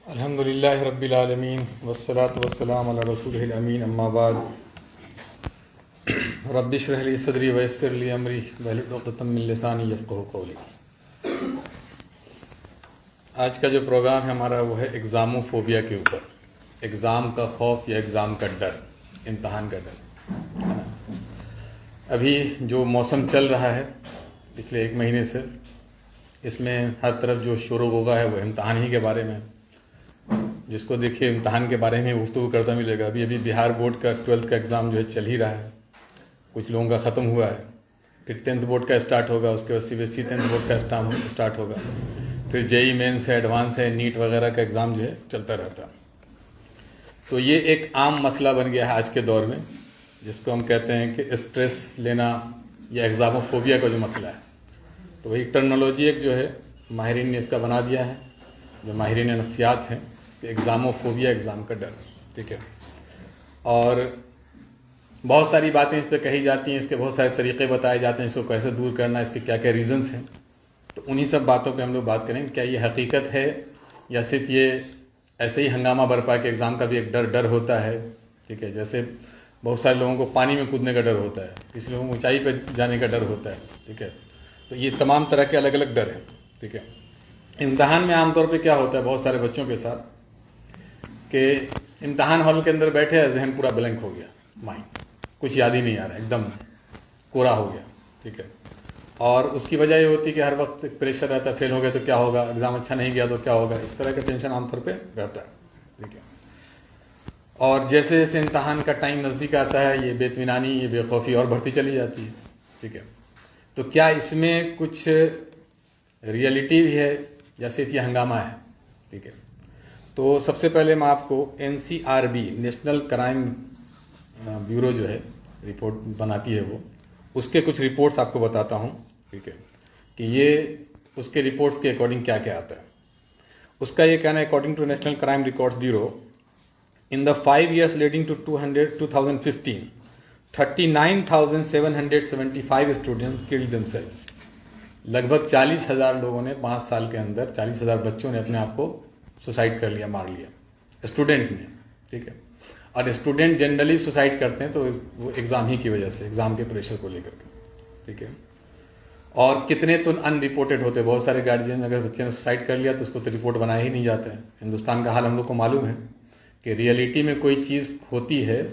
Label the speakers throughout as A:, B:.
A: अल्हम्दुलिल्लाहि रब्बिल आलमीन वस्सलातु वस्सलामु अला रसूलिहिल अमीन अम्मा बाद रब्बि इश्रह ली सदरी वयस्सिर ली अमरी वहलुल उक़दतम मिन लिसानी यफ़क़हू क़ौली। आज का जो प्रोग्राम है हमारा वो है एग्ज़ामोफोबिया के ऊपर। एग्ज़ाम का खौफ या एग्ज़ाम का डर, इम्तहान का डर। अभी जो मौसम चल रहा है पिछले एक महीने से, इसमें हर तरफ जो शोर गुफ़ा है वो इम्तहान ही के बारे में। जिसको देखिए इम्तहान के बारे में गुफ्तगू करता मिलेगा। अभी अभी बिहार बोर्ड का 12th का एग्ज़ाम जो है चल ही रहा है, कुछ लोगों का ख़त्म हुआ है। फिर 10th बोर्ड का स्टार्ट होगा, उसके बाद CBSE 10th बोर्ड का स्टार्ट होगा। फिर JEE मेंस है, एडवांस है, नीट वगैरह का एग्ज़ाम जो है चलता रहता। तो ये एक आम मसला बन गया है आज के दौर में, जिसको हम कहते हैं कि स्ट्रेस लेना या एग्ज़ामोफोबिया का जो मसला है। तो वही टर्मिनोलॉजी एक जो है माहिरीन ने इसका बना दिया है, जो माहिरीन नफ्सियात हैं, एग्ज़ामोफोबिया, एग्ज़ाम का डर। ठीक है, और बहुत सारी बातें इस पर कही जाती हैं, इसके बहुत सारे तरीक़े बताए जाते हैं, इसको कैसे दूर करना, इसके क्या क्या रीज़न्स हैं। तो उन्हीं सब बातों पे हम लोग बात करेंगे। क्या ये हकीकत है या सिर्फ ये ऐसे ही हंगामा बरपा के एग्ज़ाम का भी एक डर होता है। ठीक है, जैसे बहुत सारे लोगों को पानी में कूदने का डर होता है, किसी लोगों को ऊंचाई पर जाने का डर होता है। ठीक है, तो ये तमाम तरह के अलग अलग डर हैं। ठीक है, इम्तहान में आमतौर पर क्या होता है बहुत सारे बच्चों के साथ कि इम्तहान हॉल के अंदर बैठे हैं, जहन पूरा ब्लैंक हो गया, माइंड कुछ याद ही नहीं आ रहा, एकदम कोरा हो गया। ठीक है, और उसकी वजह ये होती है कि हर वक्त प्रेशर रहता है, फेल हो गया तो क्या होगा, एग्ज़ाम अच्छा नहीं गया तो क्या होगा, इस तरह का टेंशन आमतौर पे रहता है। ठीक है, और जैसे जैसे इम्तहान का टाइम नज़दीक आता है, ये बेतमीनानी, ये बेखौफी और बढ़ती चली जाती है। ठीक है, तो क्या इसमें कुछ रियलिटी भी है या सिर्फ ये हंगामा है? ठीक है, तो सबसे पहले मैं आपको NCRB, नेशनल क्राइम ब्यूरो जो है रिपोर्ट बनाती है, वो उसके कुछ रिपोर्ट्स आपको बताता हूँ। ठीक है, कि ये उसके रिपोर्ट्स के अकॉर्डिंग क्या क्या आता है। उसका ये कहना है, according to National Crime Records Bureau, in the 5 years leading to 2015 39,775 students killed themselves. लगभग 40,000 लोगों ने 5 साल के अंदर, 40,000 बच्चों ने अपने आप को सुसाइड कर लिया, मार लिया, स्टूडेंट ने। ठीक है, और स्टूडेंट जनरली सुसाइड करते हैं तो वो एग्ज़ाम ही की वजह से, एग्ज़ाम के प्रेशर को लेकर के। ठीक है, और कितने तो अनरिपोर्टेड होते हैं। बहुत सारे गार्जियन, अगर बच्चे ने सुसाइड कर लिया तो उसको तो रिपोर्ट बनाया ही नहीं जाता है। हिंदुस्तान का हाल हम लोग को मालूम है कि रियलिटी में कोई चीज़ होती है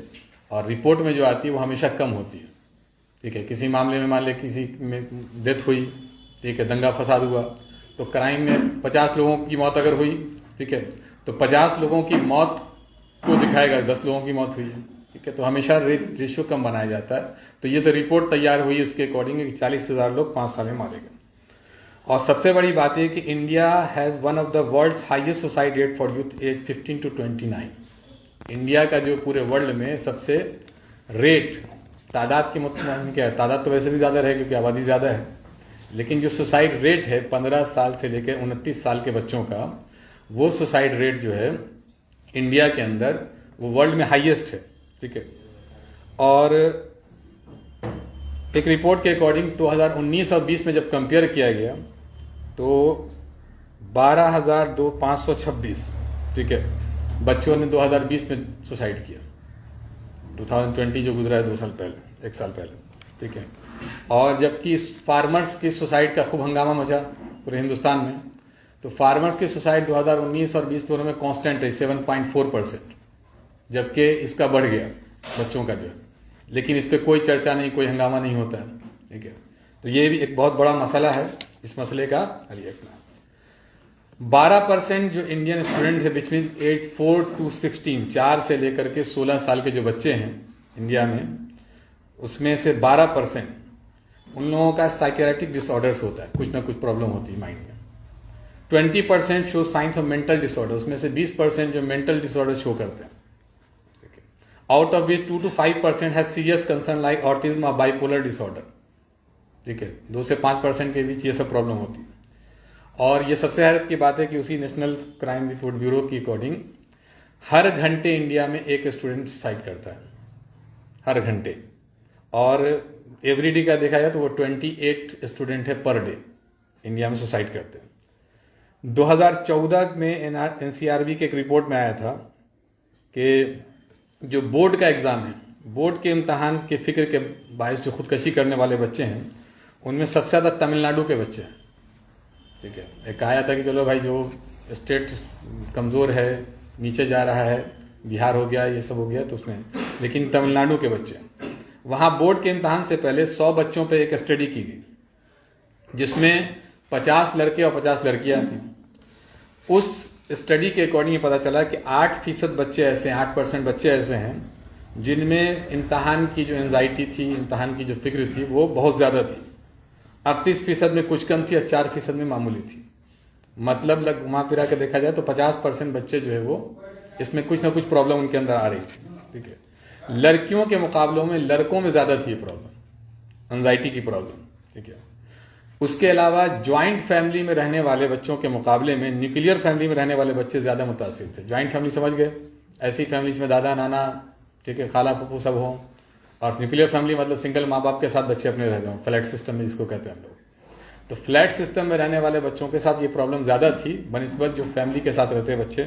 A: और रिपोर्ट में जो आती है वो हमेशा कम होती है। ठीक है, किसी मामले में मान लें किसी में डेथ हुई, ठीक है, दंगा फसाद हुआ, तो क्राइम में 50 लोगों की मौत अगर हुई, ठीक है, तो 50 लोगों की मौत को दिखाएगा 10 लोगों की मौत हुई है। ठीक है, तो हमेशा रेशियो कम बनाया जाता है। तो ये तो रिपोर्ट तैयार हुई उसके अकॉर्डिंग कि 40,000 लोग 5 साल में मारे गए। और सबसे बड़ी बात है कि India has one of the world's highest suicide rate for youth age 15 to 29। India का जो पूरे वर्ल्ड में सबसे रेट, तादाद के मतलब क्या है, तादाद तो वैसे भी ज़्यादा है क्योंकि आबादी ज़्यादा है, लेकिन जो सुसाइड रेट है 15 साल से लेकर 29 साल के बच्चों का, वो सुसाइड रेट जो है इंडिया के अंदर वो वर्ल्ड में हाईएस्ट है। ठीक है, और एक रिपोर्ट के अकॉर्डिंग 2019 और 20 में जब कंपेयर किया गया तो 12,526, ठीक है, बच्चों ने 2020 में सुसाइड किया। 2020 जो गुजरा है 2 साल पहले, 1 साल पहले। ठीक है, और जबकि फार्मर्स की सुसाइड का खूब हंगामा मचा पूरे हिंदुस्तान में, तो फार्मर्स की सुसाइड 2019 और 20 दोनों में कांस्टेंट है 7.4%, जबकि इसका बढ़ गया बच्चों का जो है, लेकिन इस पर कोई चर्चा नहीं, कोई हंगामा नहीं होता है। ठीक है, तो ये भी एक बहुत बड़ा मसला है। इस मसले का हल रखना। 12% जो इंडियन स्टूडेंट है बिटवीन एज 4 to 16, 4 से लेकर के 16 साल के जो बच्चे हैं इंडिया में, उसमें से 12% उन लोगों का साइकियाट्रिक डिसऑर्डर्स होता है, कुछ ना कुछ प्रॉब्लम होती है माइंड में। 20% show science of mental disorder, उसमें से 20% जो मेंटल डिसऑर्डर शो करते हैं। Out of which 2 to 5% have serious concern like autism और बाइपोलर डिसऑर्डर। ठीक है, 2 से 5% के बीच ये सब प्रॉब्लम होती है। और ये सबसे हैरत की बात है कि उसी नेशनल क्राइम रिपोर्ट ब्यूरो की अकॉर्डिंग हर घंटे इंडिया में एक स्टूडेंट सुसाइड करता है, हर घंटे। और एवरीडे का देखा जाए तो वो 28 स्टूडेंट है पर डे इंडिया में सुसाइड करते हैं। 2014 में एनसीआरबी के एक रिपोर्ट में आया था कि जो बोर्ड का एग्ज़ाम है, बोर्ड के इम्तहान के फिक्र के बायस जो खुदकशी करने वाले बच्चे हैं, उनमें सबसे ज़्यादा तमिलनाडु के बच्चे हैं। ठीक है, एक कहा था कि चलो भाई जो स्टेट कमज़ोर है, नीचे जा रहा है, बिहार हो गया, ये सब हो गया, तो उसमें लेकिन तमिलनाडु के बच्चे, वहाँ बोर्ड के इम्तहान से पहले 100 बच्चों पे एक स्टडी की गई जिसमें 50 लड़के और 50 लड़कियाँ थी। उस स्टडी के अकॉर्डिंग ये पता चला कि 8% बच्चे ऐसे हैं, 8% बच्चे ऐसे हैं जिनमें इम्तहान की जो एंजाइटी थी, इम्तहान की जो फिक्र थी, वो बहुत ज़्यादा थी। 38% में कुछ कम थी और 4% में मामूली थी। मतलब घुमा फिरा के देखा जाए तो 50% बच्चे जो है वो इसमें कुछ ना कुछ प्रॉब्लम उनके अंदर आ रही थी। ठीक है, लड़कियों के मुकाबलों में लड़कों में ज़्यादा थी ये प्रॉब्लम, एंजाइटी की प्रॉब्लम। ठीक है, उसके अलावा ज्वाइंट फैमिली में रहने वाले बच्चों के मुकाबले में न्यूक्लियर फैमिली में रहने वाले बच्चे ज़्यादा मुतासिर थे। ज्वाइंट फैमिली समझ गए, ऐसी फैमिली में दादा नाना, ठीक है, खाला पप्पू सब हों, और न्यूक्लियर फैमिली मतलब सिंगल माँ बाप के साथ बच्चे अपने रहते हों, फ्लैट सिस्टम में जिसको कहते हैं हम लोग। तो फ्लैट सिस्टम में रहने वाले बच्चों के साथ ये प्रॉब्लम ज़्यादा थी बनिस्बत जो फैमिली के साथ रहते हैं बच्चे,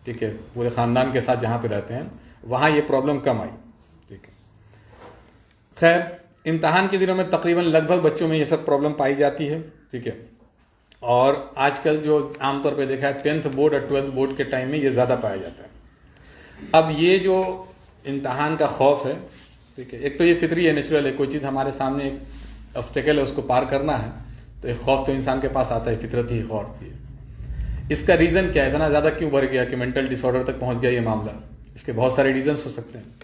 A: ठीक है, पूरे ख़ानदान के साथ जहाँ पे रहते हैं, वहाँ ये प्रॉब्लम कम आई। ठीक है, खैर इम्तहान के दिनों में तकरीबन लगभग बच्चों में ये सब प्रॉब्लम पाई जाती है। ठीक है, और आजकल जो आमतौर पे देखा है 10th बोर्ड और 12th बोर्ड के टाइम में ये ज़्यादा पाया जाता है। अब ये जो इम्तहान का खौफ है, ठीक है, एक तो ये फितरी है, नेचुरल है, कोई चीज़ हमारे सामने एक ऑब्स्टेकल है, उसको पार करना है तो एक खौफ तो इंसान के पास आता है, फितरती खौफ भी। इसका रीज़न क्या है, इतना ज़्यादा क्यों बढ़ गया कि मेंटल डिसऑर्डर तक पहुंच गया ये मामला? इसके बहुत सारे रीजंस हो सकते हैं।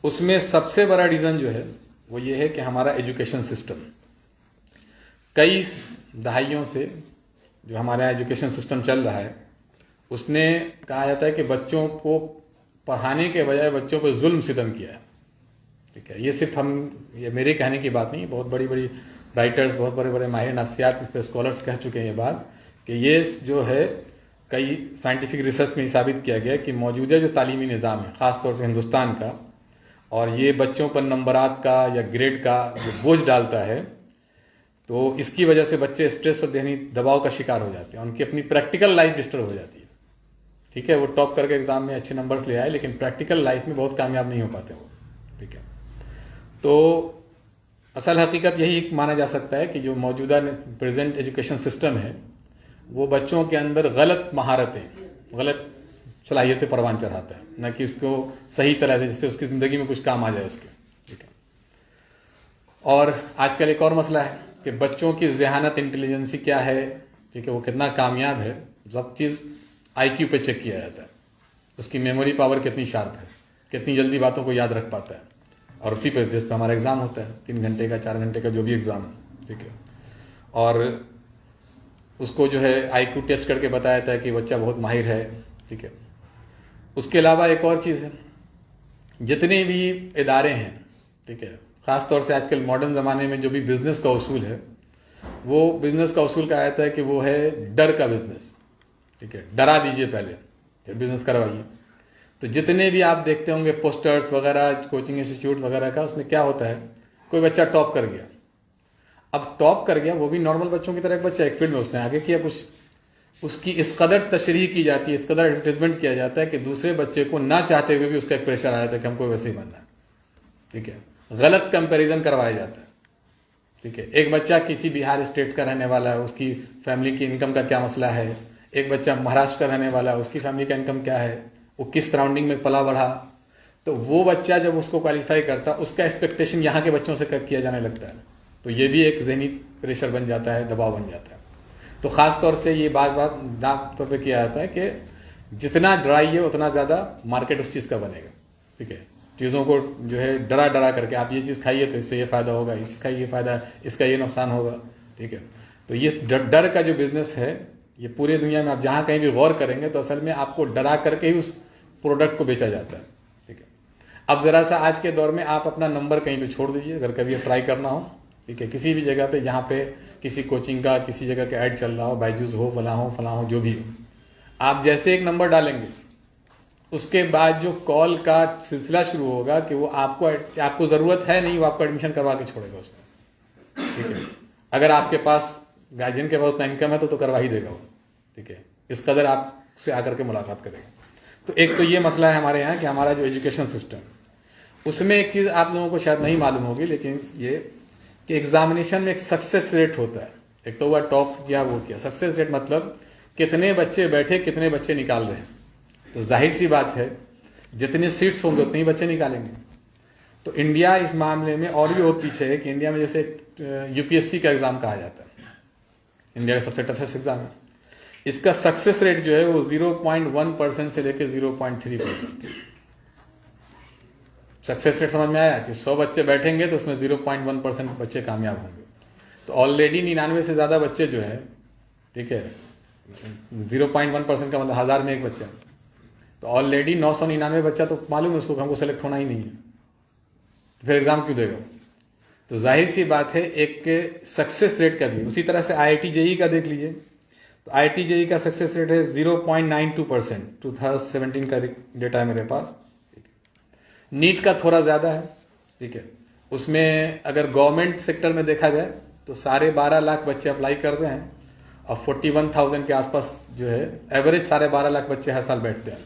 A: उसमें सबसे बड़ा रीज़न जो है वो ये है कि हमारा एजुकेशन सिस्टम, कई दहाइयों से जो हमारा एजुकेशन सिस्टम चल रहा है, उसने कहा जाता है कि बच्चों को पढ़ाने के बजाय बच्चों पर जुल्म सितम किया है। ठीक है, ये सिर्फ ये मेरे कहने की बात नहीं, बहुत बड़ी बड़ी राइटर्स, बहुत बड़े बड़े माहिर नफ्सियात, इस पर स्कॉलर्स कह चुके हैं ये बात कि ये जो है कई साइंटिफिक रिसर्च में साबित किया गया कि मौजूदा जो तालीमी निज़ाम है ख़ासतौर से हिंदुस्तान का, और ये बच्चों पर नंबरात का या ग्रेड का जो बोझ डालता है, तो इसकी वजह से बच्चे स्ट्रेस और ज़हनी दबाव का शिकार हो जाते हैं, उनकी अपनी प्रैक्टिकल लाइफ डिस्टर्ब हो जाती है। ठीक है, वो टॉप करके एग्जाम में अच्छे नंबर्स ले आए लेकिन प्रैक्टिकल लाइफ में बहुत कामयाब नहीं हो पाते वो। ठीक है, तो असल हकीकत यही माना जा सकता है कि जो मौजूदा प्रेजेंट एजुकेशन सिस्टम है वो बच्चों के अंदर गलत महारतें, गलत सलाहियतें परवान चढ़ाता है, न कि उसको सही तरह से जिससे उसकी ज़िंदगी में कुछ काम आ जाए उसके। ठीक है, और आजकल एक और मसला है कि बच्चों की ज़हानत, इंटेलिजेंसी क्या है, ठीक है, वो कितना कामयाब है, सब चीज़ IQ पे चेक किया जाता है। उसकी मेमोरी पावर कितनी शार्प है, कितनी जल्दी बातों को याद रख पाता है, और उसी पे जिस पर हमारा एग्ज़ाम होता है, 3 घंटे का 4 घंटे का जो भी एग्ज़ाम है। ठीक है, और उसको जो है IQ टेस्ट करके बताया जाता है कि बच्चा बहुत माहिर है। ठीक है, उसके अलावा एक और चीज़ है, जितने भी इदारे हैं, ठीक है, ख़ासतौर से आजकल मॉडर्न ज़माने में जो भी बिज़नेस का उसूल है, वो बिज़नेस का उसूल कहा जाता है कि वो है डर का बिज़नेस। ठीक है, डरा दीजिए पहले फिर बिज़नेस करवाइए। तो जितने भी आप देखते होंगे पोस्टर्स वगैरह कोचिंग इंस्टीट्यूट वगैरह का, उसमें क्या होता है, कोई बच्चा टॉप कर गया, अब टॉप कर गया, वो भी नॉर्मल बच्चों की तरह एक बच्चा, एक फील्ड में उसने आगे किया कुछ, उसकी इस कदर तशरीह की जाती है, इस कदर एडवर्टाइजमेंट किया जाता है कि दूसरे बच्चे को ना चाहते हुए भी उसका एक प्रेशर आ जाता है कि हमको वैसे ही बनना है। ठीक है, गलत कंपैरिजन करवाया जाता है। ठीक है, एक बच्चा किसी बिहार स्टेट का रहने वाला है, उसकी फैमिली की इनकम का क्या मसला है, एक बच्चा महाराष्ट्र का रहने वाला है, उसकी फैमिली का इनकम क्या है, वो किस सराउंडिंग में पला बढ़ा, तो वो बच्चा जब उसको क्वालिफाई करता है, उसका एक्सपेक्टेशन यहाँ के बच्चों से किया जाने लगता है, तो ये भी एक ज़हनी प्रेशर बन जाता है, दबाव बन जाता है। तो ख़ास तौर से ये बात दाब तौर पे किया जाता है कि जितना डराइए उतना ज़्यादा मार्केट उस चीज़ का बनेगा। ठीक है, चीज़ों को जो है डरा डरा करके आप ये चीज़ खाइए तो इससे ये फ़ायदा होगा, इसका ये फ़ायदा, इसका ये नुकसान होगा। ठीक है, तो ये डर का जो बिज़नेस है, ये पूरी दुनिया में आप जहाँ कहीं भी गौर करेंगे तो असल में आपको डरा करके ही उस प्रोडक्ट को बेचा जाता है। ठीक है, अब ज़रा सा आज के दौर में आप अपना नंबर कहीं पे छोड़ दीजिए, अगर कभी ट्राई करना हो, ठीक है, किसी भी जगह पे जहाँ पे किसी कोचिंग का, किसी जगह का ऐड चल रहा हो, बायजूस हो, फलां हो, जो भी हो, आप जैसे एक नंबर डालेंगे, उसके बाद जो कॉल का सिलसिला शुरू होगा कि वो आपको ज़रूरत है नहीं, वो आपको एडमिशन करवा के छोड़ेगा उसमें। ठीक है, अगर आपके पास गार्जियन के पास उतना इनकम है तो करवा ही देगा वो। ठीक है, इस कदर आपसे आकर के मुलाकात करेगा। तो एक तो ये मसला है हमारे यहाँ कि हमारा जो एजुकेशन सिस्टम, उसमें एक चीज़ आप लोगों को शायद नहीं मालूम होगी, लेकिन ये कि एग्जामिनेशन में एक सक्सेस रेट होता है। एक तो हुआ टॉप किया, वो किया, सक्सेस रेट मतलब कितने बच्चे बैठे, कितने बच्चे निकाल रहे हैं। तो जाहिर सी बात है जितने सीट्स होंगे उतने ही बच्चे निकालेंगे। तो इंडिया इस मामले में और भी बहुत पीछे है कि इंडिया में जैसे यूपीएससी का एग्जाम कहा जाता है, इंडिया का सबसे टफेस्ट एग्जाम है, इसका सक्सेस रेट जो है वो 0.1% से लेकर 0.3%। सक्सेस रेट समझ में आया कि 100 बच्चे बैठेंगे तो उसमें 0.1% बच्चे कामयाब होंगे। तो ऑलरेडी 99 से ज़्यादा बच्चे जो है, ठीक है, 0.1% का मतलब 1000 में एक बच्चा, तो ऑलरेडी 999 बच्चा तो मालूम है उसको हमको सेलेक्ट होना ही नहीं है, तो फिर एग्जाम क्यों देगा। तो जाहिर सी बात है एक सक्सेस रेट का भी। उसी तरह से IIT JEE का देख लीजिए, तो IIT JEE का सक्सेस रेट है 0.92%, 2017 का डेटा है मेरे पास। नीट का थोड़ा ज़्यादा है, ठीक है, उसमें अगर गवर्नमेंट सेक्टर में देखा जाए तो 12.5 लाख बच्चे अप्लाई करते हैं और 41,000 के आसपास जो है एवरेज 12.5 लाख बच्चे हर साल बैठते हैं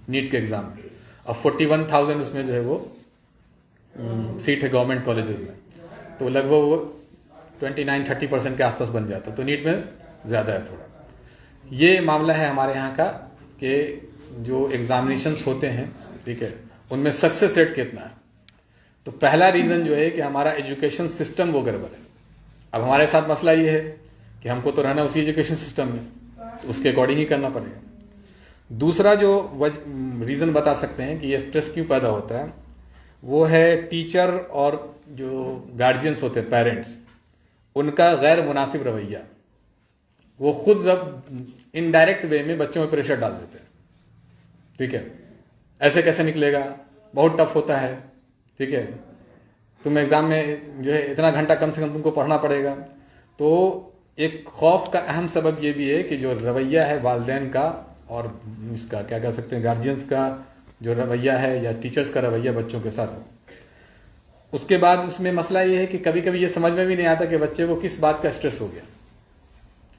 A: नीट के एग्जाम में, और 41,000 उसमें जो है वो सीट है गवर्नमेंट कॉलेजेस में, तो लगभग वो 29-30% के आसपास बन जाता है। तो नीट में ज़्यादा है थोड़ा। ये मामला है हमारे यहाँ का कि जो एग्जामिनेशंस होते हैं, ठीक है, उनमें सक्सेस रेट कितना है। तो पहला रीज़न जो है कि हमारा एजुकेशन सिस्टम वो गड़बड़ है। अब हमारे साथ मसला ये है कि हमको तो रहना उसी एजुकेशन सिस्टम में, तो उसके अकॉर्डिंग ही करना पड़ेगा। दूसरा जो रीज़न बता सकते हैं कि ये स्ट्रेस क्यों पैदा होता है, वो है टीचर और जो गार्जियंस होते हैं, पेरेंट्स, उनका गैर मुनासिब रवैया। वो खुद जब इनडायरेक्ट वे में बच्चों में प्रेशर डाल देते हैं, ठीक है, ऐसे कैसे निकलेगा, बहुत टफ होता है, ठीक है, तुम एग्जाम में जो है इतना घंटा कम से कम तुमको पढ़ना पड़ेगा। तो एक खौफ का अहम सबब ये भी है कि जो रवैया है वालिदैन का और इसका क्या कह सकते हैं गार्जियंस का जो रवैया है या टीचर्स का रवैया बच्चों के साथ हो। उसके बाद उसमें मसला ये है कि कभी कभी ये समझ में भी नहीं आता कि बच्चे को किस बात का स्ट्रेस हो गया।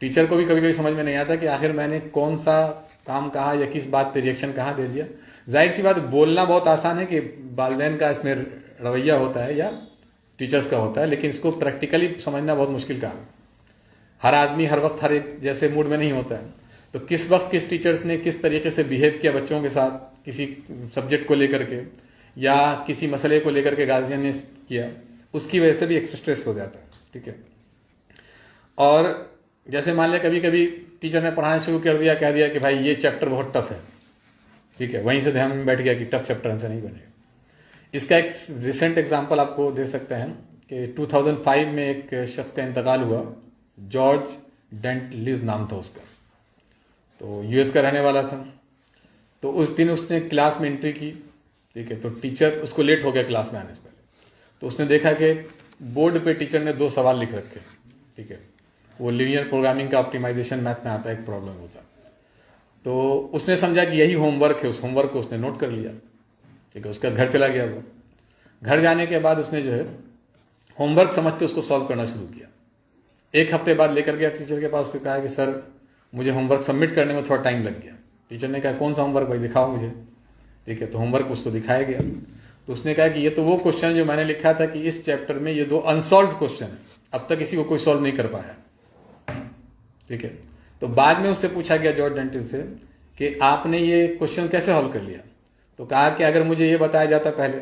A: टीचर को भी कभी कभी समझ में नहीं आता कि आखिर मैंने कौन सा काम कहा या किस बात पे रिएक्शन कहाँ दे दिया। जाहिर सी बात, बोलना बहुत आसान है कि वालिदैन का इसमें रवैया होता है या टीचर्स का होता है, लेकिन इसको प्रैक्टिकली समझना बहुत मुश्किल काम है। हर आदमी हर वक्त हर एक जैसे मूड में नहीं होता है। तो किस वक्त किस टीचर्स ने किस तरीके से बिहेव किया बच्चों के साथ, किसी सब्जेक्ट को लेकर के या किसी मसले को लेकर के गार्जियन ने किया, उसकी वजह से भी एक स्ट्रेस हो जाता है, ठीक है। और जैसे मान लिया कभी कभी टीचर ने पढ़ाना शुरू कर दिया, कह दिया कि भाई ये चैप्टर बहुत टफ है, ठीक है, वहीं से ध्यान में बैठ गया कि टफ चैप्टर हमसे नहीं बनेगा। इसका एक रिसेंट एग्जांपल आपको दे सकते हैं कि 2005 में एक शख्स का इंतकाल हुआ, जॉर्ज डेंट लिज नाम था उसका, तो यूएस का रहने वाला था। तो उस दिन उसने क्लास में एंट्री की, ठीक है, तो टीचर उसको लेट हो गया क्लास में आने से पहले, तो उसने देखा कि बोर्ड पे टीचर ने 2 सवाल लिख रखे, ठीक है, वो लीनियर प्रोग्रामिंग का ऑप्टिमाइजेशन मैथ में आता है, एक प्रॉब्लम होता। तो उसने समझा कि यही होमवर्क है, उस होमवर्क को उसने नोट कर लिया, ठीक है, उसका घर चला गया। वो घर जाने के बाद उसने जो है होमवर्क समझ के उसको सॉल्व करना शुरू किया। 1 हफ्ते बाद लेकर गया टीचर के पास, उसको कहा कि सर मुझे होमवर्क सबमिट करने में थोड़ा टाइम लग गया। टीचर ने कहा कौन सा होमवर्क भाई, दिखाओ मुझे, ठीक है। तो होमवर्क उसको दिखाया गया, तो उसने कहा कि ये तो वो क्वेश्चन जो मैंने लिखा था कि इस चैप्टर में ये 2 अनसॉल्व क्वेश्चन है, अब तक किसी को कोई सॉल्व नहीं कर पाया, ठीक है। तो बाद में उससे पूछा गया जॉर्ज डेंटिल से कि आपने ये क्वेश्चन कैसे हल कर लिया। तो कहा कि अगर मुझे ये बताया जाता पहले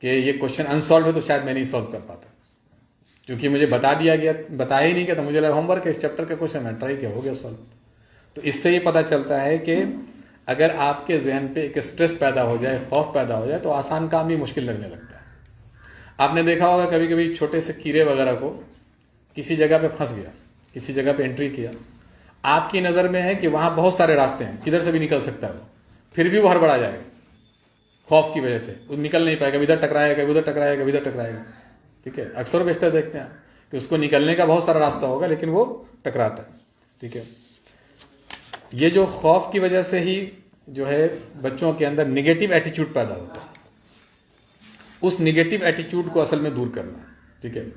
A: कि ये क्वेश्चन अनसॉल्व है तो शायद मैं नहीं सॉल्व कर पाता, क्योंकि मुझे बताया ही नहीं गया, तो मुझे लगा होमवर्क है, इस चैप्टर का क्वेश्चन है, ट्राई किया, हो गया सॉल्व। तो इससे ये पता चलता है कि अगर आपके जहन पे एक स्ट्रेस पैदा हो जाए, खौफ पैदा हो जाए, तो आसान काम भी मुश्किल लगने लगता है। आपने देखा होगा कभी कभी छोटे से कीड़े वगैरह को किसी जगह पे फंस गया, किसी जगह पे एंट्री किया, आपकी नज़र में है कि वहां बहुत सारे रास्ते हैं, किधर से भी निकल सकता है वो, फिर भी वो हड़बड़ा जाएगा खौफ की वजह से, वो निकल नहीं पाएगा, इधर टकराएगा, उधर टकराएगा, इधर टकराएगा, ठीक है। अक्सर बेशतर देखते हैं कि उसको निकलने का बहुत सारा रास्ता होगा लेकिन वो टकराता है, ठीक है। ये जो खौफ की वजह से ही जो है बच्चों के अंदर निगेटिव एटीट्यूड पैदा होता है, उस निगेटिव एटीट्यूड को असल में दूर करना है, ठीक है।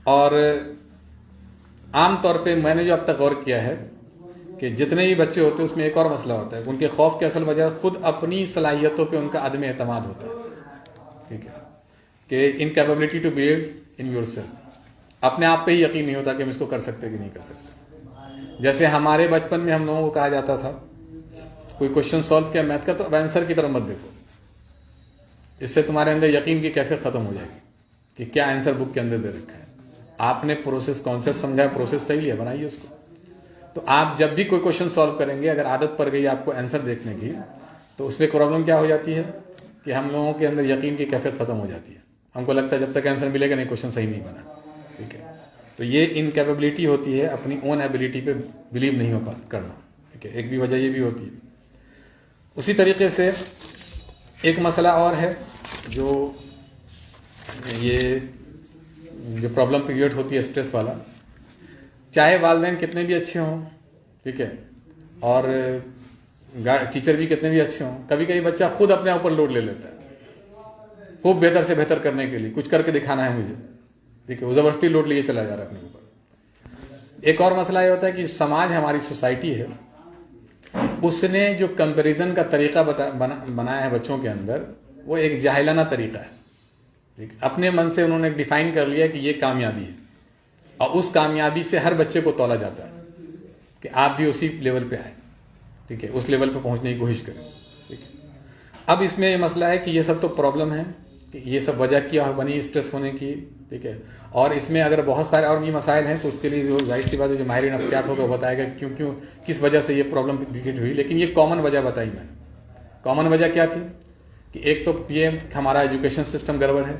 A: और आमतौर पे मैंने जो अब तक गौर किया है कि जितने भी बच्चे होते हैं उसमें एक और मसला होता है, उनके खौफ की असल वजह खुद अपनी सलाहियतों पे उनका अदम एतमाद होता है। ठीक है, कि incapability to behave in yourself, अपने आप पे ही यकीन नहीं होता कि हम इसको कर सकते कि नहीं कर सकते। जैसे हमारे बचपन में हम लोगों को कहा जाता था, कोई क्वेश्चन सॉल्व किया मैथ का तो अब आंसर की तरफ मत देखो, इससे तुम्हारे अंदर यकीन की कैफियत खत्म हो जाएगी कि क्या आंसर बुक के अंदर दे रखा है। आपने प्रोसेस कॉन्सेप्ट समझा, प्रोसेस सही लिया, बनाइए उसको। तो आप जब भी कोई क्वेश्चन सॉल्व करेंगे, अगर आदत पड़ गई आपको आंसर देखने की, तो उसमें प्रॉब्लम क्या हो जाती है कि हम लोगों के अंदर यकीन की कैफियत खत्म हो जाती है। हमको लगता है जब तक आंसर मिलेगा नहीं, क्वेश्चन सही नहीं बना। ठीक है, तो ये इनकैपेबिलिटी होती है अपनी ओन एबिलिटी पे बिलीव नहीं हो करना। ठीक है, एक भी वजह ये भी होती है। उसी तरीके से एक मसला और है जो जो प्रॉब्लम क्रिएट होती है स्ट्रेस वाला, चाहे वालिदैन कितने भी अच्छे हों, ठीक है, और टीचर भी कितने भी अच्छे हों, कभी कभी बच्चा खुद अपने ऊपर लोड ले लेता है खूब बेहतर से बेहतर करने के लिए, कुछ करके दिखाना है मुझे। ठीक है, वो जबरदस्ती लोड लिए चला जा रहा है अपने ऊपर। एक और मसला ये होता है कि समाज, हमारी सोसाइटी है, उसने जो कंपैरिजन का तरीका बनाया है बच्चों के अंदर, वो एक जाहिलाना तरीका है। ठीक, अपने मन से उन्होंने डिफाइन कर लिया कि ये कामयाबी है, और उस कामयाबी से हर बच्चे को तौला जाता है कि आप भी उसी लेवल पे आए। ठीक है, उस लेवल पे पहुंचने की कोशिश करें। ठीक है, अब इसमें ये मसला है कि ये सब तो प्रॉब्लम है, कि ये सब वजह क्या बनी स्ट्रेस होने की। ठीक है, और इसमें अगर बहुत सारे और भी मसाइल हैं तो उसके लिए जो जाहिर सी बात है जो माहिर नफ्सियात होगा वो बताएगा क्यों क्यों किस वजह से ये प्रॉब्लम क्रिएट हुई। लेकिन ये कॉमन वजह बताई मैंने। कॉमन वजह क्या थी कि एक तो ये हमारा एजुकेशन सिस्टम गड़बड़ है,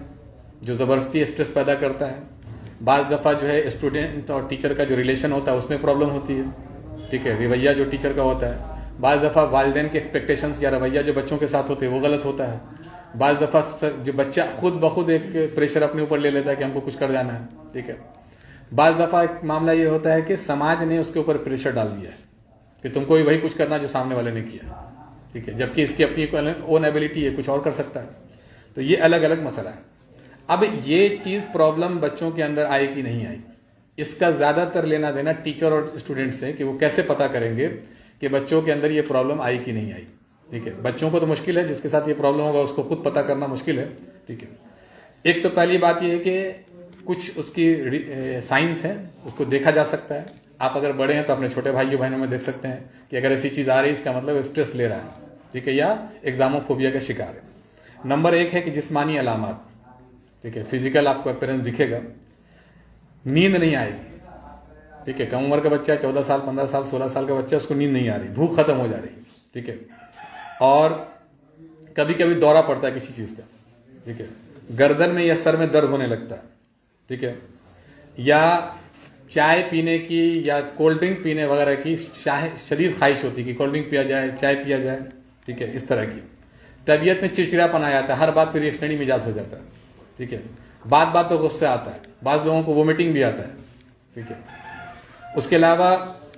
A: जो ज़बरदस्ती स्ट्रेस पैदा करता है। बाज़ दफ़ा जो है स्टूडेंट और टीचर का जो रिलेशन होता है उसमें प्रॉब्लम होती है। ठीक है, रवैया जो टीचर का होता है, बाज़ दफ़ा वालिदैन के एक्सपेक्टेशंस या रवैया जो बच्चों के साथ होते हैं वो गलत होता है। बाज़ दफ़ा जो बच्चा खुद ब खुद एक प्रेशर अपने ऊपर ले लेता है कि हमको कुछ कर जाना है। ठीक है, बाज़ दफ़ा एक मामला ये होता है कि समाज ने उसके ऊपर प्रेशर डाल दिया है कि तुमको भी वही कुछ करना जो सामने वाले ने किया। ठीक है, जबकि इसकी अपनी ओन एबिलिटी है, कुछ और कर सकता है। तो ये अलग अलग मसला है। अब ये चीज़ प्रॉब्लम बच्चों के अंदर आई कि नहीं आई, इसका ज़्यादातर लेना देना टीचर और स्टूडेंट से, कि वो कैसे पता करेंगे कि बच्चों के अंदर ये प्रॉब्लम आई कि नहीं आई। ठीक है, बच्चों को तो मुश्किल है, जिसके साथ ये प्रॉब्लम होगा उसको खुद पता करना मुश्किल है। ठीक है, एक तो पहली बात ये है कि कुछ उसकी साइंस है, उसको देखा जा सकता है। आप अगर बड़े हैं तो अपने छोटे भाइयों बहनों में देख सकते हैं कि अगर ऐसी चीज़ आ रही है इसका मतलब स्ट्रेस ले रहा है। ठीक है, या एग्जामोफोबिया का शिकार है। नंबर एक है कि जिस्मानी अलामत। ठीक है, फिजिकल आपको अपीयरेंस दिखेगा, नींद नहीं आएगी। ठीक है, कम उम्र का बच्चा, 14 साल 15 साल 16 साल का बच्चा, उसको नींद नहीं आ रही, भूख खत्म हो जा रही। ठीक है, और कभी कभी दौरा पड़ता है किसी चीज़ का। ठीक है, गर्दन में या सर में दर्द होने लगता है। ठीक है, या चाय पीने की या कोल्ड ड्रिंक पीने वगैरह की शदीद ख्वाहिश होती है कि कोल्ड ड्रिंक पिया जाए, चाय पिया जाए। ठीक है, इस तरह की तबीयत में चिड़चिड़ापन आ जाता है, हर बात पर रिएक्शनरी मिजाज हो जाता है। ठीक है, बात बात पे गुस्सा आता है, बाज़ लोगों को वोमिटिंग भी आता है। ठीक है, उसके अलावा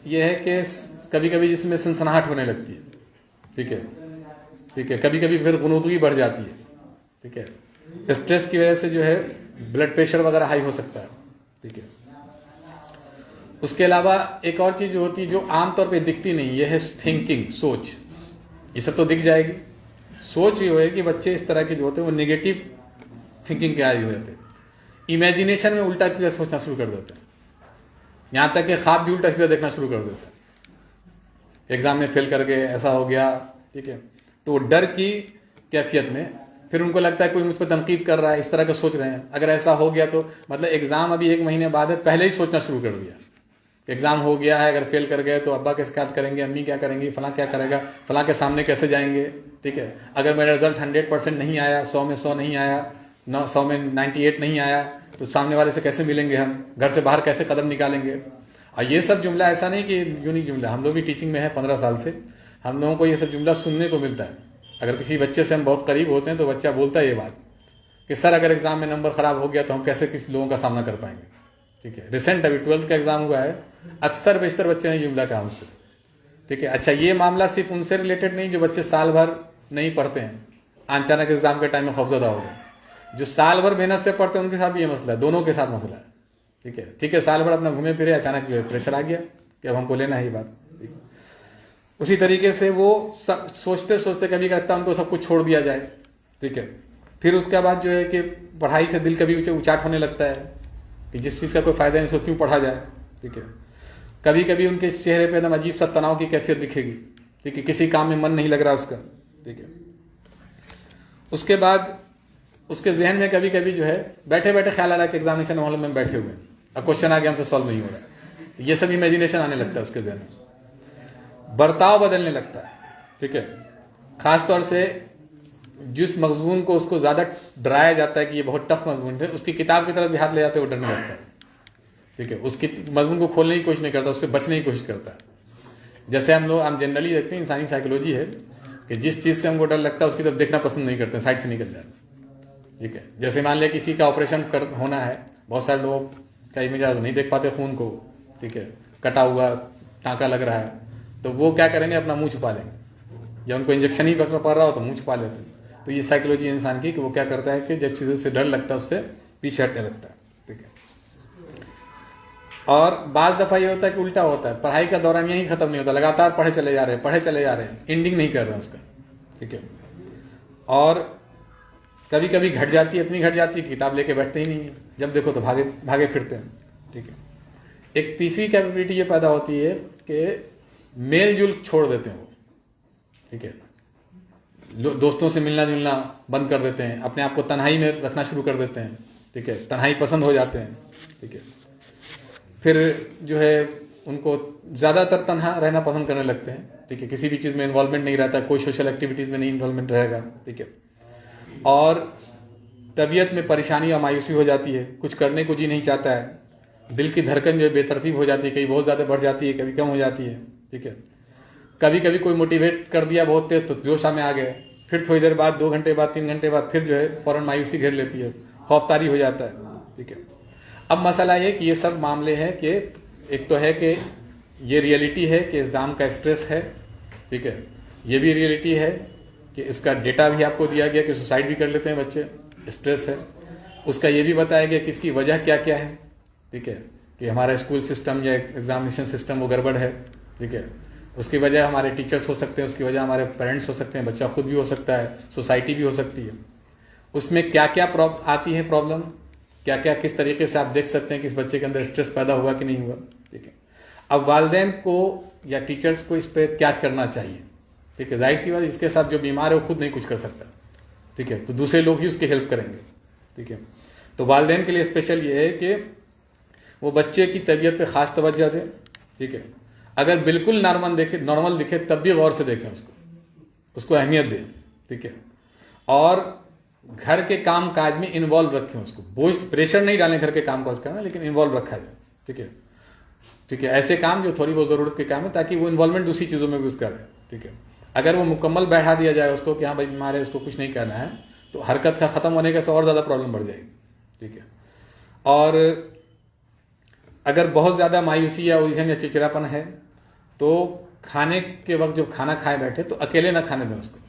A: यह है कि कभी कभी जिसमें सनसनाहट होने लगती है। ठीक है, ठीक है, कभी कभी फिर गुनूदगी बढ़ जाती है। ठीक है, स्ट्रेस की वजह से जो है ब्लड प्रेशर वगैरह हाई हो सकता है। ठीक है, उसके अलावा एक और चीज़ जो होती है जो आमतौर पे दिखती नहीं, यह है थिंकिंग, सोच। ये सब तो दिख जाएगी। सोच ये है कि बच्चे इस तरह के जो होते हैं वो नेगेटिव थिंकिंग के आदि हो जाते हैं, इमेजिनेशन में उल्टा सीधा सोचना शुरू कर देते हैं, यहाँ तक कि ख्वाब भी उल्टा सीधा देखना शुरू कर देते हैं। एग्जाम में फेल करके ऐसा हो गया। ठीक है, तो डर की कैफियत में फिर उनको लगता है कोई मुझ पर तनकीद कर रहा है, इस तरह का सोच रहे हैं। अगर ऐसा हो गया तो मतलब एग्जाम अभी 1 महीने बाद है, पहले ही सोचना शुरू कर दिया। एग्जाम हो गया है, अगर फेल कर गए तो अब्बा कैसे क्या करेंगे, अम्मी क्या करेंगी, फलां क्या करेगा, फलां के सामने कैसे जाएंगे। ठीक है, अगर मेरा रिजल्ट 100% नहीं आया, 100 में 100 नहीं आया, 100 में 98 नहीं आया, तो सामने वाले से कैसे मिलेंगे, हम घर से बाहर कैसे कदम निकालेंगे। और ये सब जुमला ऐसा नहीं कि यूनिक जुमला, हम लोग भी टीचिंग में है 15 साल से, हम लोगों को ये सब जुमला सुनने को मिलता है। अगर किसी बच्चे से हम बहुत करीब होते हैं तो बच्चा बोलता है ये बात कि सर अगर एग्जाम में नंबर खराब हो गया तो हम कैसे किस लोगों का सामना कर पाएंगे। ठीक है, रिसेंट अभी 12th का एग्जाम हुआ है, अक्सर बेशतर बच्चे ने जुमला कहा मुझसे। ठीक है, अच्छा ये मामला सिर्फ उनसे रिलेटेड नहीं जो बच्चे साल भर नहीं पढ़ते हैं, अचानक एग्जाम के टाइम में खौफजदा हो गए। जो साल भर मेहनत से पढ़ते हैं उनके साथ भी ये मसला है, दोनों के साथ मसला है। ठीक है, ठीक है, साल भर अपना घूमे फिरे, अचानक जो है प्रेशर आ गया कि अब हमको लेना है ये बात। उसी तरीके से वो सोचते सोचते कभी लगता है उनको सब कुछ छोड़ दिया जाए, ठीक है। फिर उसके बाद जो है कि पढ़ाई से दिल कभी उचाट होने लगता है कि जिस चीज़ का कोई फायदा नहीं, उसको क्यों पढ़ा जाए, ठीक है। कभी कभी उनके चेहरे पे एकदम अजीब सा तनाव की कैफियत दिखेगी, ठीक है, किसी काम में मन नहीं लग रहा उसका, ठीक है। उसके बाद उसके जहन में कभी कभी जो है बैठे बैठे ख्याल आ रहा है कि एग्जामिनेशन हॉल में बैठे हुए हैं, अब क्वेश्चन आगे हमसे सॉल्व नहीं हो रहा है, ये सब इमेजिनेशन आने लगता है उसके जहन में, बर्ताव बदलने लगता है, ठीक है। खासतौर से जिस मजमून को उसको ज्यादा डराया जाता है कि ये बहुत टफ मजमून है, उसकी किताब की तरफ भी हाथ ले जाते हुए डरने लगता है, ठीक है। उसकी मजमून को खोलने की कोशिश नहीं करता, उससे बचने की कोशिश करता है। जैसे हम जनरली देखते हैं, इंसानी साइकोलॉजी है कि जिस चीज से हमको डर लगता है उसकी तरफ देखना पसंद नहीं करते, साइड से निकल जाते, ठीक है। जैसे मान लिया किसी का ऑपरेशन होना है, बहुत सारे लोग कई मिजाज नहीं देख पाते खून को, ठीक है, कटा हुआ टाँका लग रहा है, तो वो क्या करेंगे, अपना मुंह छुपा लेंगे, या उनको इंजेक्शन ही पड़ रहा हो तो मुंह छुपा लेते हैं। तो ये साइकोलॉजी इंसान की कि वो क्या करता है कि जब चीज़ों से डर लगता है उससे पीछे हटने लगता है, ठीक है। और बाज़ दफ़ा ये होता है कि उल्टा होता है, पढ़ाई का दौरान यही खत्म नहीं होता, लगातार पढ़े चले जा रहे हैं, एंडिंग नहीं कर रहे हैं उसका, ठीक है। और कभी कभी घट जाती है, इतनी घट जाती है कि किताब लेके बैठते ही नहीं है, जब देखो तो भागे फिरते हैं, ठीक है। एक तीसरी कैपेबिलिटी ये पैदा होती है कि मेल जुल छोड़ देते हैं वो, ठीक है। दोस्तों से मिलना जुलना बंद कर देते हैं, अपने आप को तन्हाई में रखना शुरू कर देते हैं, ठीक है, तन्हाई पसंद हो जाते हैं, ठीक है। फिर जो है उनको ज़्यादातर तन्हा रहना पसंद करने लगते हैं, ठीक है, किसी भी चीज़ में इन्वॉल्वमेंट नहीं रहता, कोई सोशल एक्टिविटीज़ में नहीं इन्वॉल्वमेंट रहेगा, ठीक है। और तबीयत में परेशानी और मायूसी हो जाती है, कुछ करने को जी नहीं चाहता है, दिल की धड़कन जो है बेतरतीब हो जाती है, कभी बहुत ज़्यादा बढ़ जाती है, कभी कम हो जाती है, ठीक है। कभी कभी कोई मोटिवेट कर दिया बहुत तेज तो जोश में आ गए, फिर थोड़ी देर बाद 2 घंटे बाद 3 घंटे बाद फिर जो है फौरन मायूसी घेर लेती है, खौफतारी हो जाता है, ठीक है। अब मसला ये कि ये सब मामले हैं कि एक तो है कि ये रियलिटी है कि एग्जाम का स्ट्रेस है, ठीक है। ये भी रियलिटी है कि इसका डेटा भी आपको दिया गया कि सुसाइड भी कर लेते हैं बच्चे, स्ट्रेस है। उसका ये भी बताया गया कि इसकी वजह क्या क्या है, ठीक है, कि हमारा स्कूल सिस्टम या एग्जामिनेशन सिस्टम वो गड़बड़ है, ठीक है। उसकी वजह हमारे टीचर्स हो सकते हैं, उसकी वजह हमारे पेरेंट्स हो सकते हैं, बच्चा खुद भी हो सकता है, सोसाइटी भी हो सकती है। उसमें क्या क्या आती है प्रॉब्लम, क्या क्या किस तरीके से आप देख सकते हैं कि इस बच्चे के अंदर स्ट्रेस पैदा हुआ कि नहीं हुआ, ठीक है। अब वालिदैन को या टीचर्स को इस पर क्या करना चाहिए, ठीक है। जाहिर सी बात, इसके साथ जो बीमार है वो खुद नहीं कुछ कर सकता, ठीक है, तो दूसरे लोग ही उसकी हेल्प करेंगे, ठीक है। तो वालिदैन के लिए स्पेशल ये है कि वो बच्चे की तबीयत पे खास तवज्जो दें, ठीक है। अगर बिल्कुल नॉर्मल दिखे तब भी गौर से देखें उसको अहमियत दें, ठीक है। और घर के काम काज में इन्वॉल्व रखें उसको, बोझ प्रेशर नहीं डालें घर के काम काज करना, लेकिन इन्वॉल्व रखा जाए, ठीक है, ठीक है। ऐसे काम जो थोड़ी बहुत जरूरत के काम है, ताकि वो इन्वॉल्वमेंट दूसरी चीजों में भी उसका रहे, ठीक है। अगर वो मुकम्मल बैठा दिया जाए उसको कि हाँ भाई बीमार है, उसको कुछ नहीं करना है, तो हरकत का खत्म होने के से और ज्यादा प्रॉब्लम बढ़ जाएगी, ठीक है। और अगर बहुत ज्यादा मायूसी या उलझन या चिड़चिड़ापन है तो खाने के वक्त जब खाना खाए बैठे तो अकेले ना खाने दें उसको,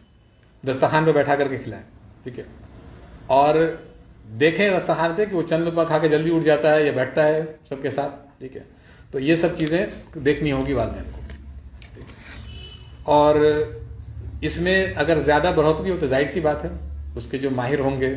A: दस्तरखान पे बैठा करके खिलाएं, ठीक है। और देखें दस्तरखान पे कि वो चंद लुकमा खा के जल्दी उठ जाता है या बैठता है सबके साथ, ठीक है। तो ये सब चीजें देखनी होगी वालिदैन को, ठीक है। और इसमें अगर ज्यादा बढ़ोतरी हो तो जाहिर सी बात है उसके जो माहिर होंगे,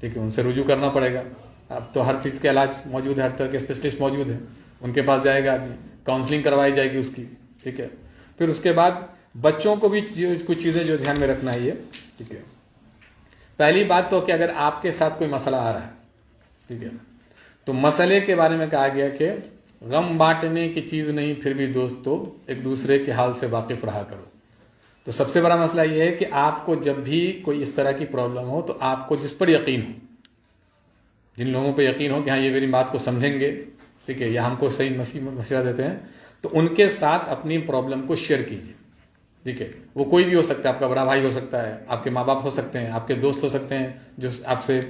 A: ठीक है, उनसे रुजू करना पड़ेगा। अब तो हर चीज के इलाज मौजूद है, हर तरह के स्पेशलिस्ट मौजूद है, उनके पास जाएगा आदमी, काउंसलिंग करवाई जाएगी उसकी, ठीक है। फिर उसके बाद बच्चों को भी कुछ चीजें जो ध्यान में रखना है, ठीक है। पहली बात तो कि अगर आपके साथ कोई मसला आ रहा है, ठीक है, तो मसले के बारे में कहा गया कि गम बांटने की चीज नहीं, फिर भी दोस्तों एक दूसरे के हाल से वाकिफ रहा करो। तो सबसे बड़ा मसला यह है कि आपको जब भी कोई इस तरह की प्रॉब्लम हो तो आपको जिस पर यकीन हो, जिन लोगों पर यकीन हो कि हाँ ये मेरी बात को समझेंगे, ठीक है, या हमको सही मशवरा देते हैं, तो उनके साथ अपनी प्रॉब्लम को शेयर कीजिए, ठीक है। वो कोई भी हो सकता है, आपका बड़ा भाई हो सकता है, आपके माँ बाप हो सकते हैं, आपके दोस्त हो सकते हैं जो आपसे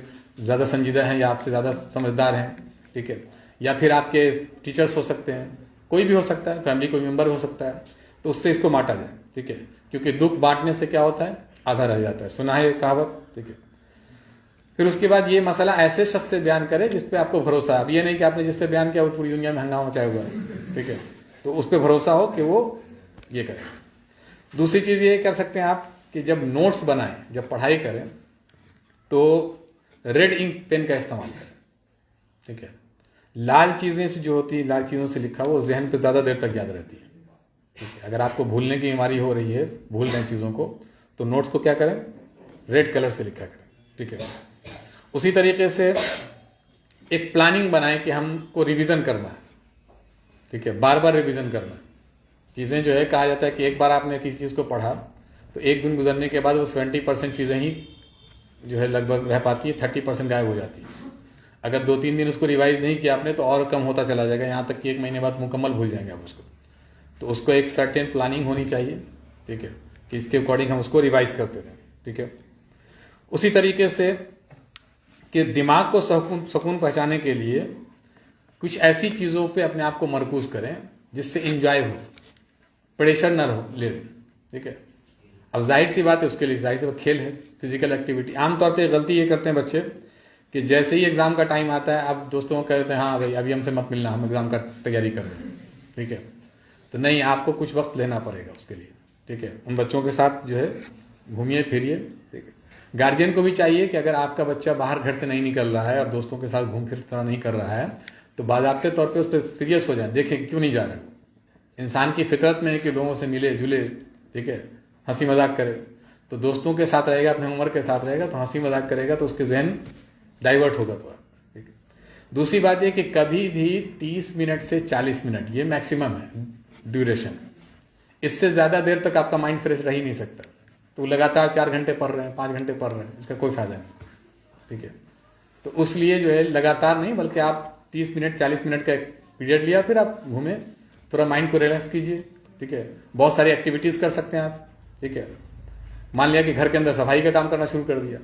A: ज़्यादा संजीदा हैं या आपसे ज़्यादा समझदार हैं, ठीक है, या फिर आपके टीचर्स हो सकते हैं, कोई भी हो सकता है, फैमिली कोई मेंबर हो सकता है। तो उससे इसको बांटा जाए, ठीक है, क्योंकि दुख बांटने से क्या होता है, आधा रह जाता है, सुना है कहावत, ठीक है। फिर उसके बाद ये मसला ऐसे शख्स से बयान करें जिस पे आपको भरोसा है। अब ये नहीं कि आपने जिससे बयान किया वो पूरी दुनिया में हंगामा मचाया हुआ है, ठीक है, तो उस पर भरोसा हो कि वो ये करे। दूसरी चीज़ ये कर सकते हैं आप कि जब नोट्स बनाएं, जब पढ़ाई करें, तो रेड इंक पेन का इस्तेमाल करें। ठीक है, लाल चीज़ें से जो होती है, लाल चीज़ों से लिखा वो जहन पे ज़्यादा देर तक याद रहती है। ठीक है, अगर आपको भूलने की बीमारी हो रही है, भूल रहे हैं चीज़ों को, तो नोट्स को क्या करें, रेड कलर से लिखा करें। ठीक है, उसी तरीके से एक प्लानिंग बनाएं कि हमको रिवीजन करना है। ठीक है, बार बार रिवीजन करना है। चीज़ें जो है, कहा जाता है कि एक बार आपने किसी चीज़ को पढ़ा तो एक दिन गुजरने के बाद वो 70% चीज़ें ही जो है लगभग रह पाती है, 30% गायब हो जाती है। अगर 2-3 दिन उसको रिवाइज नहीं किया आपने तो और कम होता चला जाएगा, यहाँ तक कि 1 महीने बाद मुकम्मल भूल जाएंगे आप उसको। तो उसको एक सर्टेन प्लानिंग होनी चाहिए। ठीक है, कि इसके अकॉर्डिंग हम उसको रिवाइज करते रहें। ठीक है, उसी तरीके से कि दिमाग को सुकून पहुँचाने के लिए कुछ ऐसी चीज़ों पे अपने आप को मरकूज करें जिससे इंजॉय हो, प्रेशर न हो ले। ठीक है, अब जाहिर सी बात है, उसके लिए जाहिर सी बात खेल है, फिजिकल एक्टिविटी। आमतौर पे गलती ये करते हैं बच्चे कि जैसे ही एग्जाम का टाइम आता है, अब दोस्तों को कहते हैं हाँ भाई अभी हमसे मत मिलना, हम एग्जाम का तैयारी कर रहे हैं। ठीक है, तो नहीं, आपको कुछ वक्त लेना पड़ेगा उसके लिए। ठीक है, उन बच्चों के साथ जो है घूमिए फिरिए। ठीक है, गार्जियन को भी चाहिए कि अगर आपका बच्चा बाहर घर से नहीं निकल रहा है और दोस्तों के साथ घूम फिर तरह नहीं कर रहा है, तो बाज़ाब्ते तौर पे उस पर सीरियस हो जाए, देखें क्यों नहीं जा रहे हो। इंसान की फितरत में है कि लोगों से मिले जुले, ठीक है, हंसी मजाक करे। तो दोस्तों के साथ रहेगा, अपने उम्र के साथ रहेगा, तो हंसी मजाक करेगा तो उसके जहन डाइवर्ट होगा थोड़ा। ठीक है, दूसरी बात यह कि कभी भी 30 मिनट से 40 मिनट ये मैक्सिमम है ड्यूरेशन। इससे ज़्यादा देर तक आपका माइंड फ्रेश रह ही नहीं सकता। तो लगातार 4 घंटे पढ़ रहे हैं, 5 घंटे पढ़ रहे हैं, इसका कोई फायदा नहीं। ठीक है, तो उसलिए जो है लगातार नहीं, बल्कि आप 30 मिनट 40 मिनट का एक पीरियड लिया, फिर आप घूमे, थोड़ा माइंड को रिलैक्स कीजिए। ठीक है, बहुत सारी एक्टिविटीज़ कर सकते हैं आप। ठीक है, मान लिया कि घर के अंदर सफाई का काम करना शुरू कर दिया।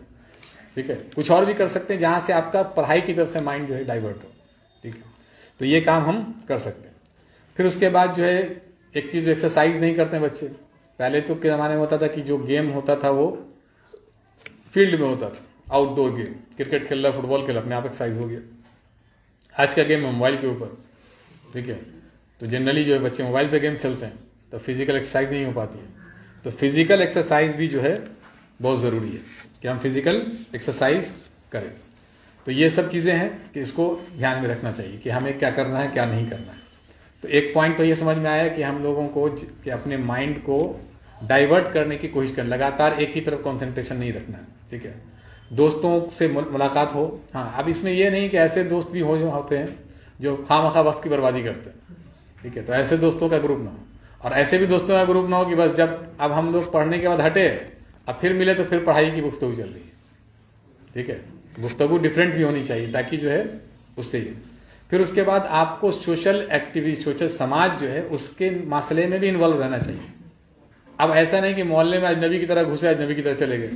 A: ठीक है, कुछ और भी कर सकते हैं जहाँ से आपका पढ़ाई की तरफ से माइंड जो है डाइवर्ट हो। ठीक है, तो ये काम हम कर सकते हैं। फिर उसके बाद जो है एक चीज़, एक्सरसाइज नहीं करते हैं बच्चे। पहले तो के ज़माने में होता था कि जो गेम होता था वो फील्ड में होता था, आउटडोर गेम, क्रिकेट खेल रहा, फुटबॉल खेल, अपने आप एक्सरसाइज हो गया। आज का गेम है मोबाइल के ऊपर। ठीक है, तो जनरली जो है बच्चे मोबाइल पे गेम खेलते हैं, तो फिजिकल एक्सरसाइज नहीं हो पाती है। तो फिजिकल एक्सरसाइज भी जो है बहुत ज़रूरी है कि हम फिजिकल एक्सरसाइज करें। तो ये सब चीज़ें हैं कि इसको ध्यान में रखना चाहिए कि हमें क्या करना है, क्या नहीं करना है। तो एक पॉइंट तो ये समझ में आया कि हम लोगों को कि अपने माइंड को डाइवर्ट करने की कोशिश करें, लगातार एक ही तरफ कंसंट्रेशन नहीं रखना है। ठीक है, दोस्तों से मुलाकात हो। हाँ, अब इसमें यह नहीं कि ऐसे दोस्त भी जो होते हैं जो खामखा वक्त की बर्बादी करते हैं। ठीक है, तो ऐसे दोस्तों का ग्रुप ना हो, और ऐसे भी दोस्तों का ग्रुप ना हो कि बस जब अब हम लोग पढ़ने के बाद हटे, अब फिर मिले तो फिर पढ़ाई की गुफ्तगू चल रही है। ठीक है, गुफ्तगू डिफरेंट भी होनी चाहिए ताकि जो है उससे ही। फिर उसके बाद आपको सोशल एक्टिविटी, सोशल समाज जो है उसके मसले में भी इन्वॉल्व रहना चाहिए। अब ऐसा नहीं कि मोहल्ले में अजनबी की तरह घुसे, अजनबी की तरह चले गए।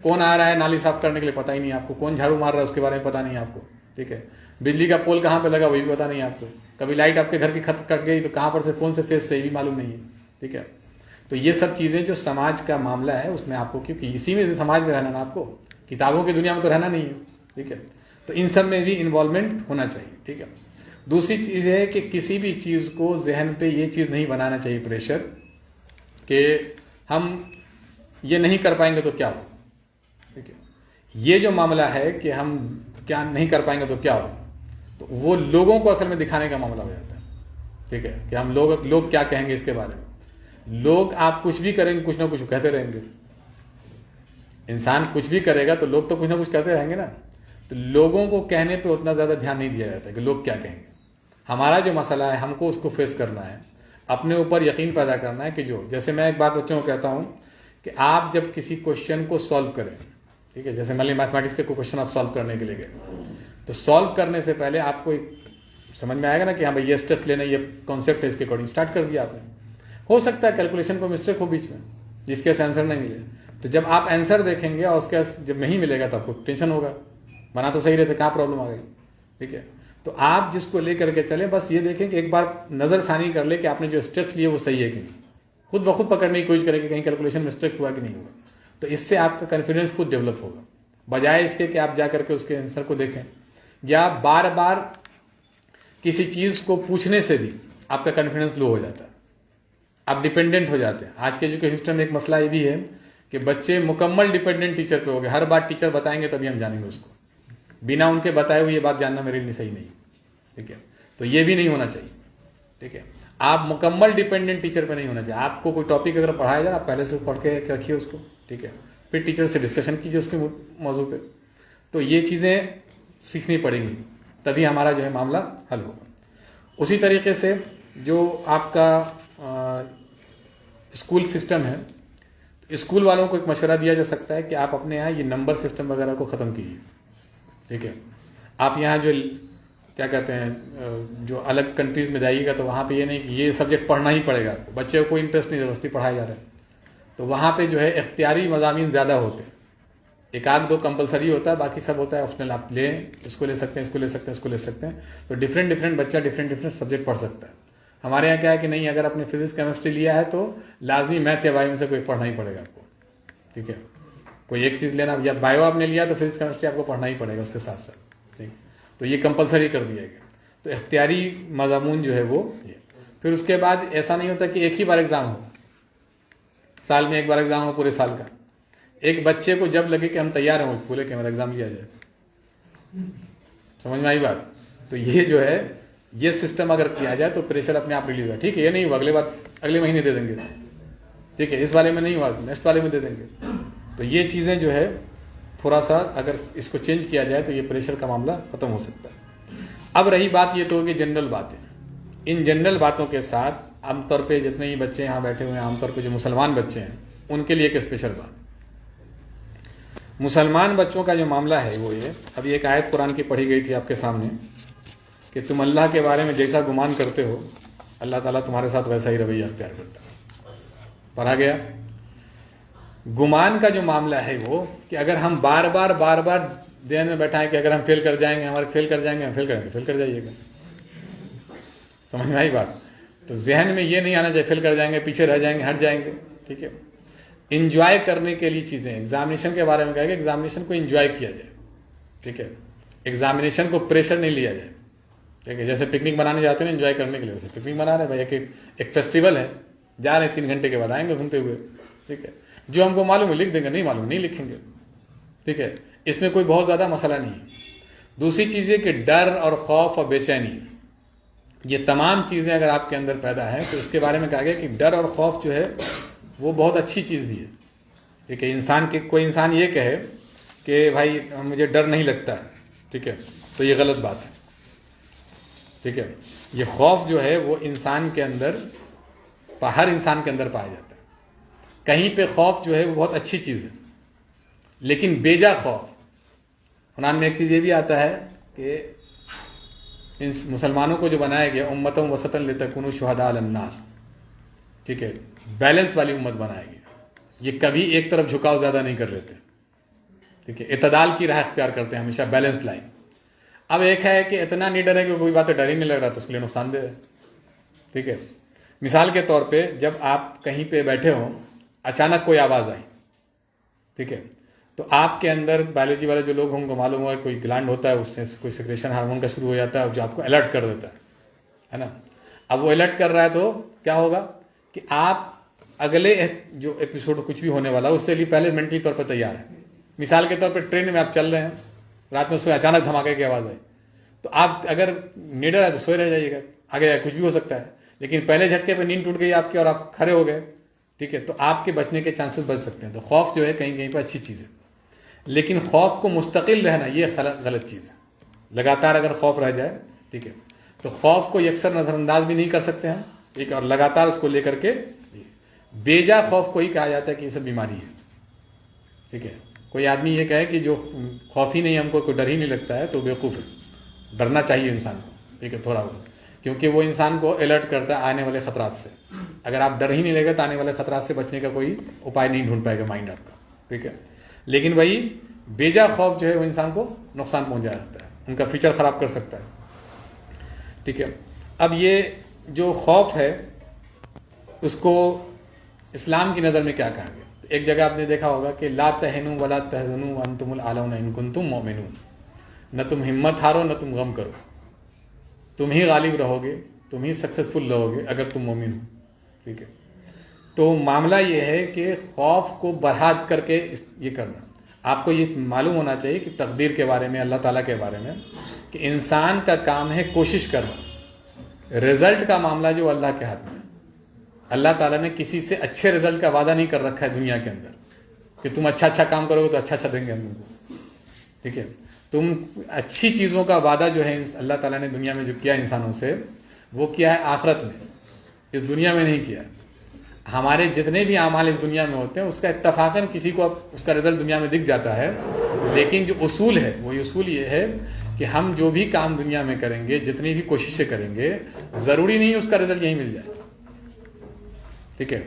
A: कौन आ रहा है नाली साफ करने के लिए पता ही नहीं आपको, कौन झाड़ू मार रहा है उसके बारे में पता नहीं आपको। ठीक है, बिजली का पोल कहाँ पे लगा वही भी पता नहीं आपको। कभी लाइट आपके घर की खत कट गई तो कहाँ पर से कौन से फेस से ये भी मालूम नहीं है। ठीक है, तो ये सब चीज़ें जो समाज का मामला है उसमें आपको, क्योंकि इसी में समाज में रहना ना, आपको किताबों की दुनिया में तो रहना नहीं है। ठीक है, तो इन सब में भी इन्वॉल्वमेंट होना चाहिए। ठीक है, दूसरी चीज़ है कि किसी भी चीज़ को जहन पे ये चीज़ नहीं बनाना चाहिए प्रेशर कि हम ये नहीं कर पाएंगे तो क्या होगा। ठीक है, ये जो मामला है कि हम क्या नहीं कर पाएंगे तो क्या होगा, तो वो लोगों को असल में दिखाने का मामला हो जाता है। ठीक है, कि हम लोग क्या कहेंगे इसके बारे में। लोग, आप कुछ भी करेंगे कुछ ना कुछ कहते रहेंगे। इंसान कुछ भी करेगा तो लोग तो कुछ ना कुछ कहते रहेंगे ना। तो लोगों को कहने पे उतना ज़्यादा ध्यान नहीं दिया जाता कि लोग क्या कहेंगे। हमारा जो मसला है हमको उसको फेस करना है, अपने ऊपर यकीन पैदा करना है कि जो, जैसे मैं एक बात बच्चों को कहता हूँ कि आप जब किसी क्वेश्चन को सॉल्व करें, ठीक है, जैसे मान लीजिए मैथमेटिक्स के कोई क्वेश्चन आप सॉल्व करने के लिए गए, तो सॉल्व करने से पहले आपको समझ में आएगा ना कि हाँ भाई ये स्टेप्स लेना, ये कॉन्सेप्ट है, इसके अकॉर्डिंग स्टार्ट कर दिया आपने। हो सकता है कैलकुलेशन को मिस्टेक हो बीच में जिसके आंसर नहीं मिले, तो जब आप आंसर देखेंगे और उसके जब नहीं मिलेगा तो आपको टेंशन होगा, बना तो सही रहते, कहाँ प्रॉब्लम आ गई। ठीक है, तो आप जिसको लेकर के चले, बस ये देखें कि एक बार नज़रसानी कर ले कि आपने जो स्टेप्स लिए वो सही है कि नहीं। खुद ब खुद पकड़ने की कोशिश करें कि कहीं कैलकुलेशन मिस्टेक हुआ कि नहीं हुआ। तो इससे आपका कॉन्फिडेंस खुद डेवलप होगा, बजाय इसके कि आप जा करके उसके आंसर को देखें, या बार बार किसी चीज़ को पूछने से भी आपका कॉन्फिडेंस लो हो जाता है। आप डिपेंडेंट हो जाते हैं। आज के एजुकेशन सिस्टम में एक मसला ये भी है कि बच्चे मुकम्मल डिपेंडेंट टीचर पे हो गए। हर बात टीचर बताएंगे तभी हम जानेंगे उसको, बिना उनके बताए हुए ये बात जानना मेरे लिए सही नहीं। ठीक है, तो ये भी नहीं होना चाहिए। ठीक है, आप मुकम्मल डिपेंडेंट टीचर पे नहीं होना चाहिए। आपको कोई टॉपिक अगर पढ़ाया जाए, आप पहले से पढ़ के रखिए उसको। ठीक है, फिर टीचर से डिस्कशन कीजिए उसके मौजू पे। तो ये चीज़ें सीखनी पड़ेंगी, तभी हमारा जो है मामला हल होगा। उसी तरीके से जो आपका स्कूल सिस्टम है, स्कूल वालों को एक मशवरा दिया जा सकता है कि आप अपने यहाँ ये नंबर सिस्टम वगैरह को ख़त्म कीजिए। ठीक है, आप यहाँ जो क्या कहते हैं, जो अलग कंट्रीज़ में जाइएगा तो वहाँ पे ये नहीं कि ये सब्जेक्ट पढ़ना ही पड़ेगा आपको, बच्चे को कोई इंटरेस्ट नहीं, ज़बरदस्ती पढ़ाया जा रहा है। तो वहाँ पे जो है इख्तियारी मज़ामीन ज़्यादा होते हैं, एक आध दो कंपलसरी होता है, बाकी सब होता है ऑप्शनल। आप लें, इसको ले सकते हैं, इसको ले सकते हैं, इसको ले सकते हैं। तो डिफरेंट बच्चा डिफरेंट सब्जेक्ट पढ़ सकता है। हमारे यहाँ क्या है कि नहीं, अगर आपने फिजिक्स केमिस्ट्री लिया है तो लाजमी मैथ या बायो में से कोई पढ़ना ही पड़ेगा आपको। ठीक है, कोई एक चीज़ लेना, या बायो आपने लिया तो फिजिक्स केमिस्ट्री आपको पढ़ना ही पड़ेगा उसके साथ साथ। ठीक, तो ये कंपलसरी कर दिया गया। तो इख्तियारी मज़ामून जो है वो ये। फिर उसके बाद ऐसा नहीं होता कि एक ही बार एग्ज़ाम हो, साल में एक बार एग्ज़ाम हो पूरे साल का। एक बच्चे को जब लगे कि हम तैयार हैं, बोले कि हमारा एग्ज़ाम लिया जाए। समझ में आई बात? तो ये जो है, ये सिस्टम अगर किया जाए तो प्रेशर अपने आप रिलीज होगा। ठीक है, ये नहीं हुआ अगले बार, अगले महीने दे देंगे। ठीक है, इस वाले में नहीं हुआ, नेक्स्ट वाले में दे देंगे। तो ये चीज़ें जो है थोड़ा सा अगर इसको चेंज किया जाए तो ये प्रेशर का मामला खत्म हो सकता है। अब रही बात, ये तो होगी जनरल बातें। इन जनरल बातों के साथ आमतौर पे जितने ही बच्चे यहाँ बैठे हुए हैं, आमतौर पे जो मुसलमान बच्चे हैं, उनके लिए एक स्पेशल बात। मुसलमान बच्चों का जो मामला है वो ये, अभी एक आयत कुरान की पढ़ी गई थी आपके सामने कि तुम अल्लाह के बारे में जैसा गुमान करते हो, अल्लाह ताला तुम्हारे साथ वैसा ही रवैया अख्तियार करता है। पढ़ा गया। गुमान का जो मामला है वो कि अगर हम बार बार ध्यान में बैठाएं कि अगर हम फेल कर जाएंगे, हम फेल कर जाइएगा। समझ में आई बात? तो जहन में ये नहीं आना चाहिए फेल कर जाएंगे, पीछे रह जाएंगे, हट जाएंगे। ठीक है, इंजॉय करने के लिए चीज़ें, एग्जामिनेशन के बारे में कहेंगे, एग्जामिनेशन को इंजॉय किया जाए। ठीक है, एग्जामिनेशन को प्रेशर नहीं लिया जाए। ठीक है, जैसे पिकनिक मनाने जाते हैं एंजॉय करने के लिए, वैसे पिकनिक मना रहे भाई, एक फेस्टिवल है, जा रहे हैं, 3 घंटे के बाद आएंगे घूमते हुए। ठीक है, जो हमको मालूम है लिख देंगे, नहीं मालूम नहीं लिखेंगे। ठीक है, इसमें कोई बहुत ज़्यादा मसला नहीं है। दूसरी चीज़ है कि डर और खौफ और बेचैनी, ये तमाम चीज़ें अगर आपके अंदर पैदा है तो इसके बारे में कहा गया कि डर और खौफ जो है वो बहुत अच्छी चीज़ भी है। ठीक है, कोई इंसान ये कहे कि भाई मुझे डर नहीं लगता है, ठीक है, तो ये गलत बात है। ठीक है, ये खौफ जो है वो इंसान के अंदर, हर इंसान के अंदर पाया जाता है। कहीं पे खौफ जो है वो बहुत अच्छी चीज़ है, लेकिन बेजा खौफ, कुरान में एक चीज़ ये भी आता है कि इन मुसलमानों को जो बनाया गया उम्मतन वसतन लितकुनु शुहदा अलन्नास, ठीक है, बैलेंस वाली उम्मत बनाया गया। ये कभी एक तरफ झुकाव ज़्यादा नहीं कर लेते। ठीक है, इतदाल की राह अख्तियार करते हैं हमेशा, बैलेंस्ड लाइन। अब एक है कि इतना नहीं डरे कि कोई बात डर ही नहीं लग रहा तो उसके लिए नुकसानदेह है। ठीक है, मिसाल के तौर पे जब आप कहीं पे बैठे हो, अचानक कोई आवाज़ आई, ठीक है, तो आपके अंदर बायोलॉजी वाले जो लोग होंगे मालूम हुआ कोई ग्लैंड होता है, उससे कोई सिक्रेशन हार्मोन का शुरू हो जाता है जो आपको अलर्ट कर देता है ना। अब वो अलर्ट कर रहा है तो क्या होगा कि आप अगले जो एपिसोड कुछ भी होने वाला है उससे लिए पहले मेंटली तौर पर तैयार है। मिसाल के तौर पर ट्रेन में आप चल रहे हैं, रात में सोए, अचानक धमाके की आवाज़ आई, तो आप अगर निडर है तो सोए रह जाइएगा, आगे कुछ भी हो सकता है। लेकिन पहले झटके पे नींद टूट गई आपकी और आप खड़े हो गए, ठीक है, तो आपके बचने के चांसेस बच सकते हैं। तो खौफ जो है कहीं कहीं पर अच्छी चीज़ है, लेकिन खौफ को मुस्तकिल रहना ये गलत चीज़ है। लगातार अगर खौफ रह जाए, ठीक है, तो खौफ को यकसर नज़रअंदाज भी नहीं कर सकते हैं, ठीक है, और लगातार उसको लेकर के बेजा खौफ को ही कहा जाता है कि ये सब बीमारी है। ठीक है, कोई आदमी ये कहे कि जो खौफ ही नहीं, हमको कोई डर ही नहीं लगता है, तो बेवकूफ़ है। डरना चाहिए इंसान को, ठीक है, थोड़ा बहुत, क्योंकि वो इंसान को अलर्ट करता है आने वाले खतरात से। अगर आप डर ही नहीं लगेगा तो आने वाले खतरात से बचने का कोई उपाय नहीं ढूंढ पाएगा माइंड आपका। ठीक है, लेकिन वही बेजा खौफ जो है वो इंसान को नुकसान पहुंचा सकता है, उनका फ्यूचर खराब कर सकता है। ठीक है, अब ये जो खौफ है उसको इस्लाम की नज़र में क्या कहा गया? एक जगह आपने देखा होगा कि ला तहनु वला तहज़नु व अंतुमुल आलौना इन कुंतुम मोमिनून, न तुम हिम्मत हारो न तुम गम करो, तुम ही गालिब रहोगे, तुम ही सक्सेसफुल रहोगे अगर तुम मोमिन हो। ठीक है, तो मामला ये है कि खौफ को बढ़ा करके ये करना। आपको ये मालूम होना चाहिए कि तकदीर के बारे में, अल्लाह ताला के बारे में, कि इंसान का काम है कोशिश करना। रिजल्ट का मामला जो अल्लाह के हाथ में। अल्लाह ताला ने किसी से अच्छे रिजल्ट का वादा नहीं कर रखा है दुनिया के अंदर कि तुम अच्छा अच्छा काम करोगे तो अच्छा अच्छा देंगे हम तुमको, ठीक है। तुम अच्छी चीज़ों का वादा जो है अल्लाह ताला ने दुनिया में जो किया इंसानों से, वो किया है आखिरत में, इस दुनिया में नहीं किया। हमारे जितने भी आमाल इस दुनिया में होते हैं उसका इत्तफाकन किसी को उसका रिजल्ट दुनिया में दिख जाता है, लेकिन जो उसूल है वो उसूल ये है कि हम जो भी काम दुनिया में करेंगे, जितनी भी कोशिशें करेंगे, ज़रूरी नहीं उसका रिजल्ट यहीं मिल जाए, ठीक है।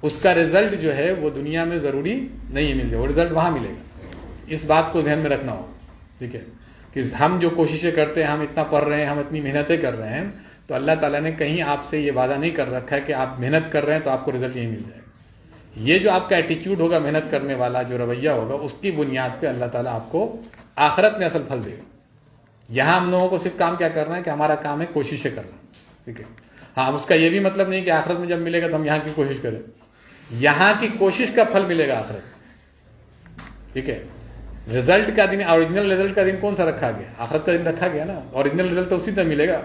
A: उसका रिजल्ट जो है वो दुनिया में ज़रूरी नहीं मिल जाए, वो रिजल्ट वहाँ मिलेगा। इस बात को ध्यान में रखना होगा, ठीक है, कि हम जो कोशिशें करते हैं, हम इतना पढ़ रहे हैं, हम इतनी मेहनतें कर रहे हैं, तो अल्लाह ताला ने कहीं आपसे ये वादा नहीं कर रखा है कि आप मेहनत कर रहे हैं तो आपको रिजल्ट यहीं मिल जाएगा। ये जो आपका एटीट्यूड होगा, मेहनत करने वाला जो रवैया होगा, उसकी बुनियाद पे अल्लाह ताला आपको आखिरत में असल फल देगा। यहाँ हम लोगों को सिर्फ काम क्या करना है कि हमारा काम है कोशिशें करना, ठीक है। हाँ, उसका ये भी मतलब नहीं कि आखिरत में जब मिलेगा तो हम यहाँ की कोशिश करें। यहाँ की कोशिश का फल मिलेगा आखिरत, ठीक है। रिजल्ट का दिन, ओरिजिनल रिजल्ट का दिन कौन सा रखा गया? आखिरत का दिन रखा गया ना। ओरिजिनल रिजल्ट तो उसी तरह मिलेगा।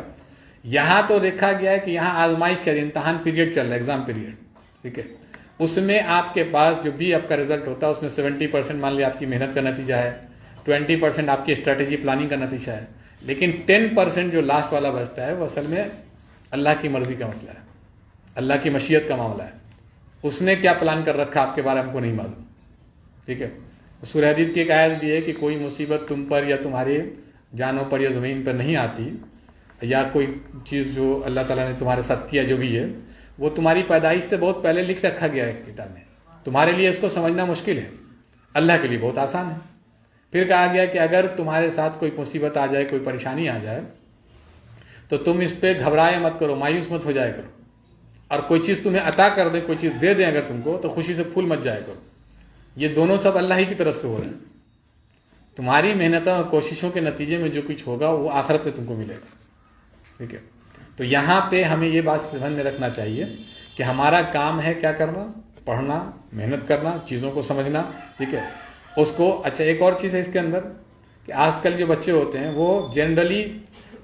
A: यहाँ तो देखा गया है कि यहाँ आजमाइश का दिन, इम्तहान पीरियड चल रहा है, एग्जाम पीरियड, ठीक है। उसमें आपके पास जो भी आपका रिजल्ट होता है उसमें 70% मान लिया आपकी मेहनत का नतीजा है, 20% आपकी स्ट्रेटेजी प्लानिंग का नतीजा है, लेकिन 10% जो लास्ट वाला बचता है वो असल में अल्लाह की मर्जी का मसला है, अल्लाह की मशीयत का मामला है। उसने क्या प्लान कर रखा आपके बारे में हमको नहीं मालूम, ठीक है। सूरह हदीद की एक आयत भी है कि कोई मुसीबत तुम पर या तुम्हारे जानों पर या ज़मीन पर नहीं आती, या कोई चीज़ जो अल्लाह ताला ने तुम्हारे साथ किया जो भी है, वो तुम्हारी पैदाइश से बहुत पहले लिख रखा गया है किताब में। तुम्हारे लिए इसको समझना मुश्किल है, अल्लाह के लिए बहुत आसान है। फिर कहा गया कि अगर तुम्हारे साथ कोई मुसीबत आ जाए, कोई परेशानी आ जाए, तो तुम इस पर घबराए मत करो, मायूस मत हो जाया करो, और कोई चीज़ तुम्हें अता कर दे, कोई चीज़ दे दें अगर तुमको, तो खुशी से फूल मत जाया करो। ये दोनों सब अल्लाह ही की तरफ से हो रहे हैं। तुम्हारी मेहनतों और कोशिशों के नतीजे में जो कुछ होगा वो आखिरत में तुमको मिलेगा, ठीक है। तो यहाँ पे हमें ये बात ध्यान में रखना चाहिए कि हमारा काम है क्या करना, पढ़ना, मेहनत करना, चीज़ों को समझना, ठीक है, उसको। अच्छा, एक और चीज़ है इसके अंदर कि आजकल जो बच्चे होते हैं वो जनरली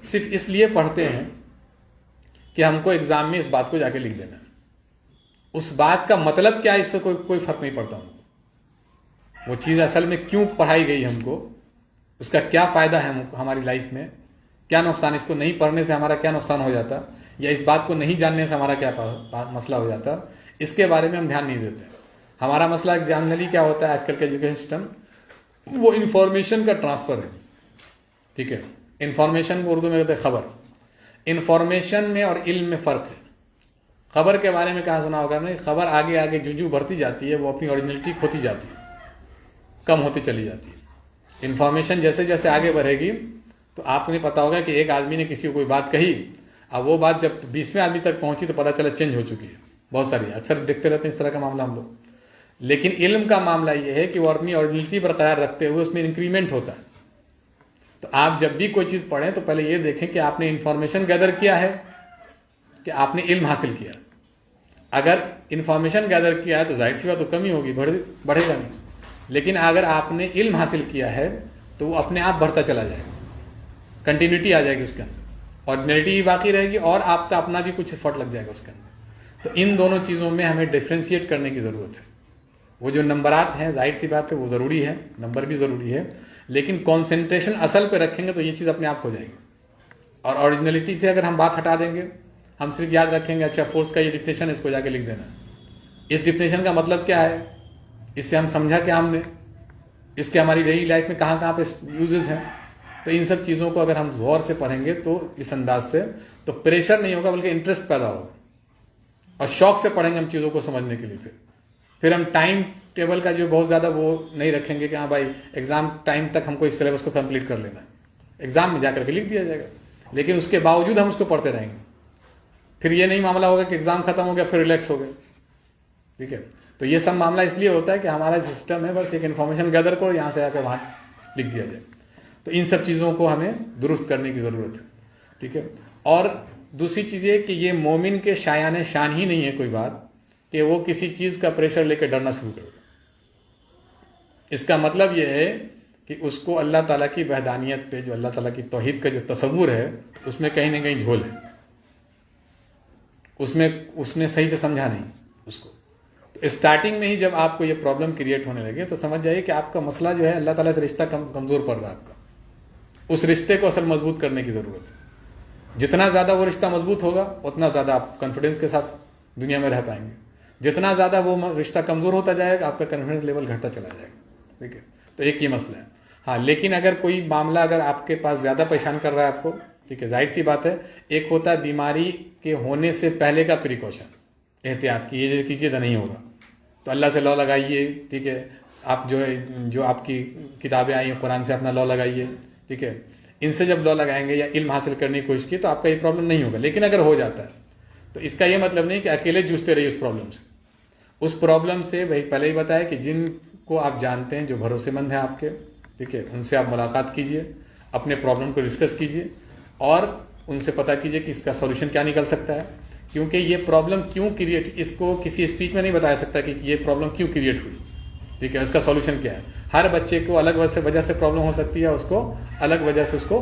A: सिर्फ इसलिए पढ़ते हैं कि हमको एग्जाम में इस बात को जाके लिख देना। उस बात का मतलब क्या है इससे कोई फर्क नहीं पड़ता उनको। वो चीज़ असल में क्यों पढ़ाई गई हमको, उसका क्या फ़ायदा है हमको हमारी लाइफ में, क्या नुकसान, इसको नहीं पढ़ने से हमारा क्या नुकसान हो जाता, या इस बात को नहीं जानने से हमारा क्या मसला हो जाता, इसके बारे में हम ध्यान नहीं देते। हमारा मसला जनरली क्या होता है आजकल का एजुकेशन सिस्टम, वो इन्फॉर्मेशन का ट्रांसफ़र है, ठीक है। इन्फॉर्मेशन को उर्दू में कहते हैं खबर। इन्फॉर्मेशन में और इल्म में फ़र्क है। खबर के बारे में कहा सुना होगा नहीं, खबर आगे आगे जूं बढ़ती जाती है वो अपनी ओरिजिनलिटी खोती जाती है, कम होती चली जाती है। इन्फॉर्मेशन जैसे जैसे आगे बढ़ेगी तो आपने पता होगा कि एक आदमी ने किसी को कोई बात कही, अब वो बात जब 20वें आदमी तक पहुंची तो पता चला चेंज हो चुकी है। बहुत सारी अक्सर देखते रहते हैं इस तरह का मामला हम लोग। लेकिन इल्म का मामला ये है कि वो अपनी ओरिजिनलिटी बरकरार रखते हुए उसमें इंक्रीमेंट होता है। तो आप जब भी कोई चीज़ पढ़ें तो पहले ये देखें कि आपने इन्फॉर्मेशन गैदर किया है कि आपने इल्म हासिल किया। अगर इन्फॉर्मेशन गैदर किया है तो जाहिर सी बात तो कमी होगी, बढ़ेगा नहीं। लेकिन अगर आपने इल्म हासिल किया है तो वो अपने आप बढ़ता चला जाएगा, कंटिन्यूटी आ जाएगी उसके अंदर, ऑर्डिनरिटी भी बाकी रहेगी और आपका अपना भी कुछ एफर्ट लग जाएगा उसके अंदर। तो इन दोनों चीज़ों में हमें डिफ्रेंशिएट करने की ज़रूरत है। वो जो नंबरात हैं जाहिर सी बात है वो ज़रूरी है, नंबर भी ज़रूरी है, लेकिन कॉन्सेंट्रेशन असल पे रखेंगे तो ये चीज़ अपने आप हो जाएगी। और ओरिजिनलिटी से अगर हम बात हटा देंगे, हम सिर्फ याद रखेंगे अच्छा फोर्स का ये डिफिनेशन है, इसको जाके लिख देना, इस डिफिनेशन का मतलब क्या है, इससे हम समझा क्या हमने, इसके हमारी डेली लाइफ में कहाँ कहाँ पे यूजेस हैं। तो इन सब चीज़ों को अगर हम गौर से पढ़ेंगे तो इस अंदाज से, तो प्रेशर नहीं होगा बल्कि इंटरेस्ट पैदा होगा, और शौक से पढ़ेंगे हम चीज़ों को समझने के लिए। फिर हम टाइम टेबल का जो बहुत ज़्यादा वो नहीं रखेंगे कि हाँ भाई एग्जाम टाइम तक हमको इस सिलेबस को कंप्लीट कर लेना है, एग्जाम में जाकर के लिख दिया जाएगा, लेकिन उसके बावजूद हम उसको पढ़ते रहेंगे। फिर ये नहीं मामला होगा कि एग्जाम खत्म हो गया फिर रिलैक्स हो गए, ठीक है। तो ये सब मामला इसलिए होता है कि हमारा सिस्टम है बस एक इन्फॉर्मेशन गैदर करो, यहाँ से आकर वहाँ लिख दिया जाए। तो इन सब चीज़ों को हमें दुरुस्त करने की ज़रूरत है, ठीक है। और दूसरी चीज़ ये कि ये मोमिन के शायान शान ही नहीं है कोई बात कि वो किसी चीज़ का प्रेशर लेकर डरना शुरू कर दे। इसका मतलब ये है कि उसको अल्लाह ताला की वहदानियत पे, जो अल्लाह ताला की तौहीद का जो तसव्वुर है, उसमें कहीं ना कहीं झोल है, उसने सही से समझा नहीं उसको। तो स्टार्टिंग में ही जब आपको ये प्रॉब्लम क्रिएट होने लगे तो समझ जाइए कि आपका मसला जो है अल्लाह ताला से रिश्ता कमज़ोर पड़ रहा है आपका। उस रिश्ते को असल मजबूत करने की ज़रूरत है। जितना ज़्यादा वो रिश्ता मजबूत होगा उतना ज़्यादा आप कॉन्फिडेंस के साथ दुनिया में रह पाएंगे। जितना ज़्यादा वो रिश्ता कमज़ोर होता जाएगा आपका कॉन्फिडेंस लेवल घटता चला जाएगा। ठीक है, तो एक ही मसला है। हाँ, लेकिन अगर कोई मामला अगर आपके पास ज़्यादा परेशान कर रहा है आपको, ठीक है, जाहिर सी बात है, एक होता है बीमारी के होने से पहले का प्रिकॉशन, एहतियात कीजिए तो नहीं होगा, तो अल्लाह से लॉ लगाइए। ठीक है, आप जो आपकी किताबें आई हैं कुरान से अपना लॉ लगाइए। ठीक है, इनसे जब लॉ लगाएंगे या इल्म हासिल करने की कोशिश की तो आपका ये प्रॉब्लम नहीं होगा। लेकिन अगर हो जाता है तो इसका ये मतलब नहीं कि अकेले जूझते रहिए उस प्रॉब्लम से। उस प्रॉब्लम से भाई पहले ही बताया कि जिनको आप जानते हैं, जो भरोसेमंद हैं आपके, ठीक है, उनसे आप मुलाकात कीजिए, अपने प्रॉब्लम को डिस्कस कीजिए और उनसे पता कीजिए कि इसका सॉल्यूशन क्या निकल सकता है। क्योंकि ये प्रॉब्लम क्यों क्रिएट, इसको किसी स्पीच में नहीं बताया सकता कि ये प्रॉब्लम क्यों क्रिएट हुई। ठीक है, इसका सॉल्यूशन क्या है। हर बच्चे को अलग वजह से प्रॉब्लम हो सकती है, उसको अलग वजह से उसको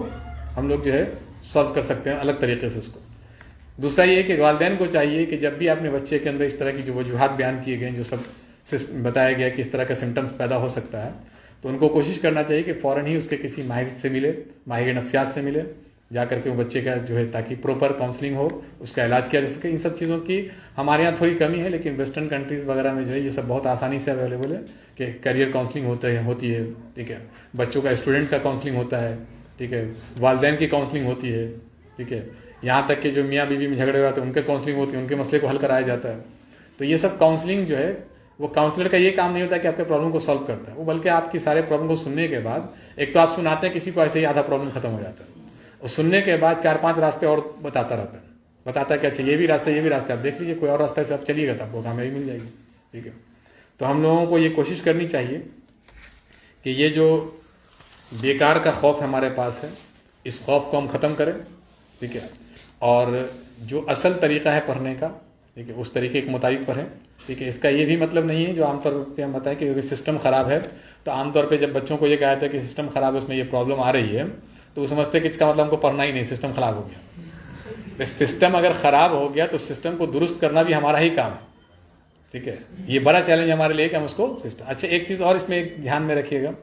A: हम लोग जो है सॉल्व कर सकते हैं अलग तरीके से उसको। दूसरा ये कि वालिदैन को चाहिए कि जब भी अपने बच्चे के अंदर इस तरह की जो वजूहात बयान किए गए, जो सब बताया गया कि इस तरह का सिम्टम्स पैदा हो सकता है, तो उनको कोशिश करना चाहिए कि फ़ौरन ही उसके किसी माहिर से मिले, माहिर नफ्सियात से मिले, जा करके वो बच्चे का जो है ताकि प्रॉपर काउंसलिंग हो, उसका इलाज किया जा सके। इन सब चीज़ों की हमारे यहाँ थोड़ी कमी है, लेकिन वेस्टर्न कंट्रीज़ वगैरह में जो है ये सब बहुत आसानी से अवेलेबल है कि करियर काउंसलिंग होती है। ठीक है, बच्चों का, स्टूडेंट का काउंसलिंग होता है। ठीक है, वालिदैन की काउंसलिंग होती है। ठीक है, यहाँ तक कि जो मियाँ बीवी में झगड़े हुए हैं उनके काउंसलिंग होती है, उनके मसले को हल कराया जाता है। तो ये सब काउंसलिंग जो है, वो काउंसलर का ये काम नहीं होता कि आपके प्रॉब्लम को सॉल्व करता है, वो बल्कि आपकी सारे प्रॉब्लम को सुनने के बाद, एक तो आप सुनाते हैं किसी को, ऐसे ही आधा प्रॉब्लम खत्म हो जाता है, और सुनने के बाद 4-5 रास्ते और बताता रहता है, बताता है कि अच्छा ये भी रास्ता आप देख लीजिए, कोई और रास्ता से आप चलिएगा तो आपको कामयाबी मिल जाएगी। ठीक है, तो हम लोगों को ये कोशिश करनी चाहिए कि ये जो बेकार का खौफ हमारे पास है, इस खौफ को हम ख़त्म करें। ठीक है, और जो असल तरीका है पढ़ने का, ठीक है, उस तरीके के मुताबिक पढ़ें। ठीक है, इसका ये भी मतलब नहीं है जो आमतौर पर हम बताएं कि सिस्टम ख़राब है, तो आमतौर पे जब बच्चों को ये कहा जाता है कि सिस्टम ख़राब है, उसमें ये प्रॉब्लम आ रही है, तो वो समझते हैं कि इसका मतलब हमको पढ़ना ही नहीं, सिस्टम ख़राब हो गया। सिस्टम अगर ख़राब हो गया तो सिस्टम को दुरुस्त करना भी हमारा ही काम है। ठीक है, ये बड़ा चैलेंज हमारे लिए कि हम उसको सिस्टम। अच्छा, एक चीज़ और इसमें ध्यान में रखिएगा,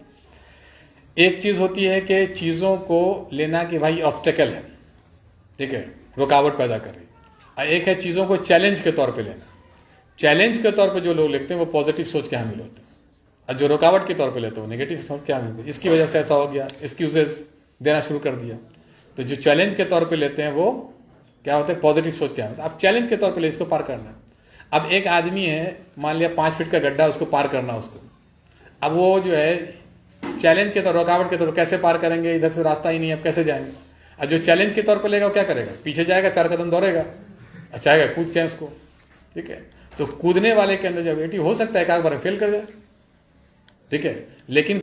A: एक चीज़ होती है कि चीज़ों को लेना कि भाई ऑब्स्टेकल है, ठीक है, रुकावट पैदा कर रही है, एक है चीज़ों को चैलेंज के तौर पे लेना। चैलेंज के तौर पे जो लोग लेते हैं वो पॉजिटिव सोच के हामिल होते हैं, और जो रुकावट के तौर पे लेते हैं वो नेगेटिव सोच के हामिल होते हैं। इसकी वजह से ऐसा हो गया, एक्सक्यूजेस देना शुरू कर दिया। तो जो चैलेंज के तौर पे लेते हैं वो क्या होता है, पॉजिटिव सोच के हामिल। अब चैलेंज के तौर पे ले, इसको पार करना है। अब एक आदमी है, मान लिया 5 फीट का गड्ढा, उसको पार करना उसको, अब वो जो है चैलेंज के तौर, रुकावट के तौर पर कैसे पार करेंगे, इधर से रास्ता ही नहीं, अब कैसे जाएंगे। और जो चैलेंज के तौर पर लेगा वो क्या करेगा, पीछे जाएगा, 4 कदम दौड़ेगा, चाहेगा कूद जाए उसको। ठीक है, तो कूदने वाले के अंदर जब एबिलिटी हो सकता है एक आध बार फेल कर जाए, ठीक है, लेकिन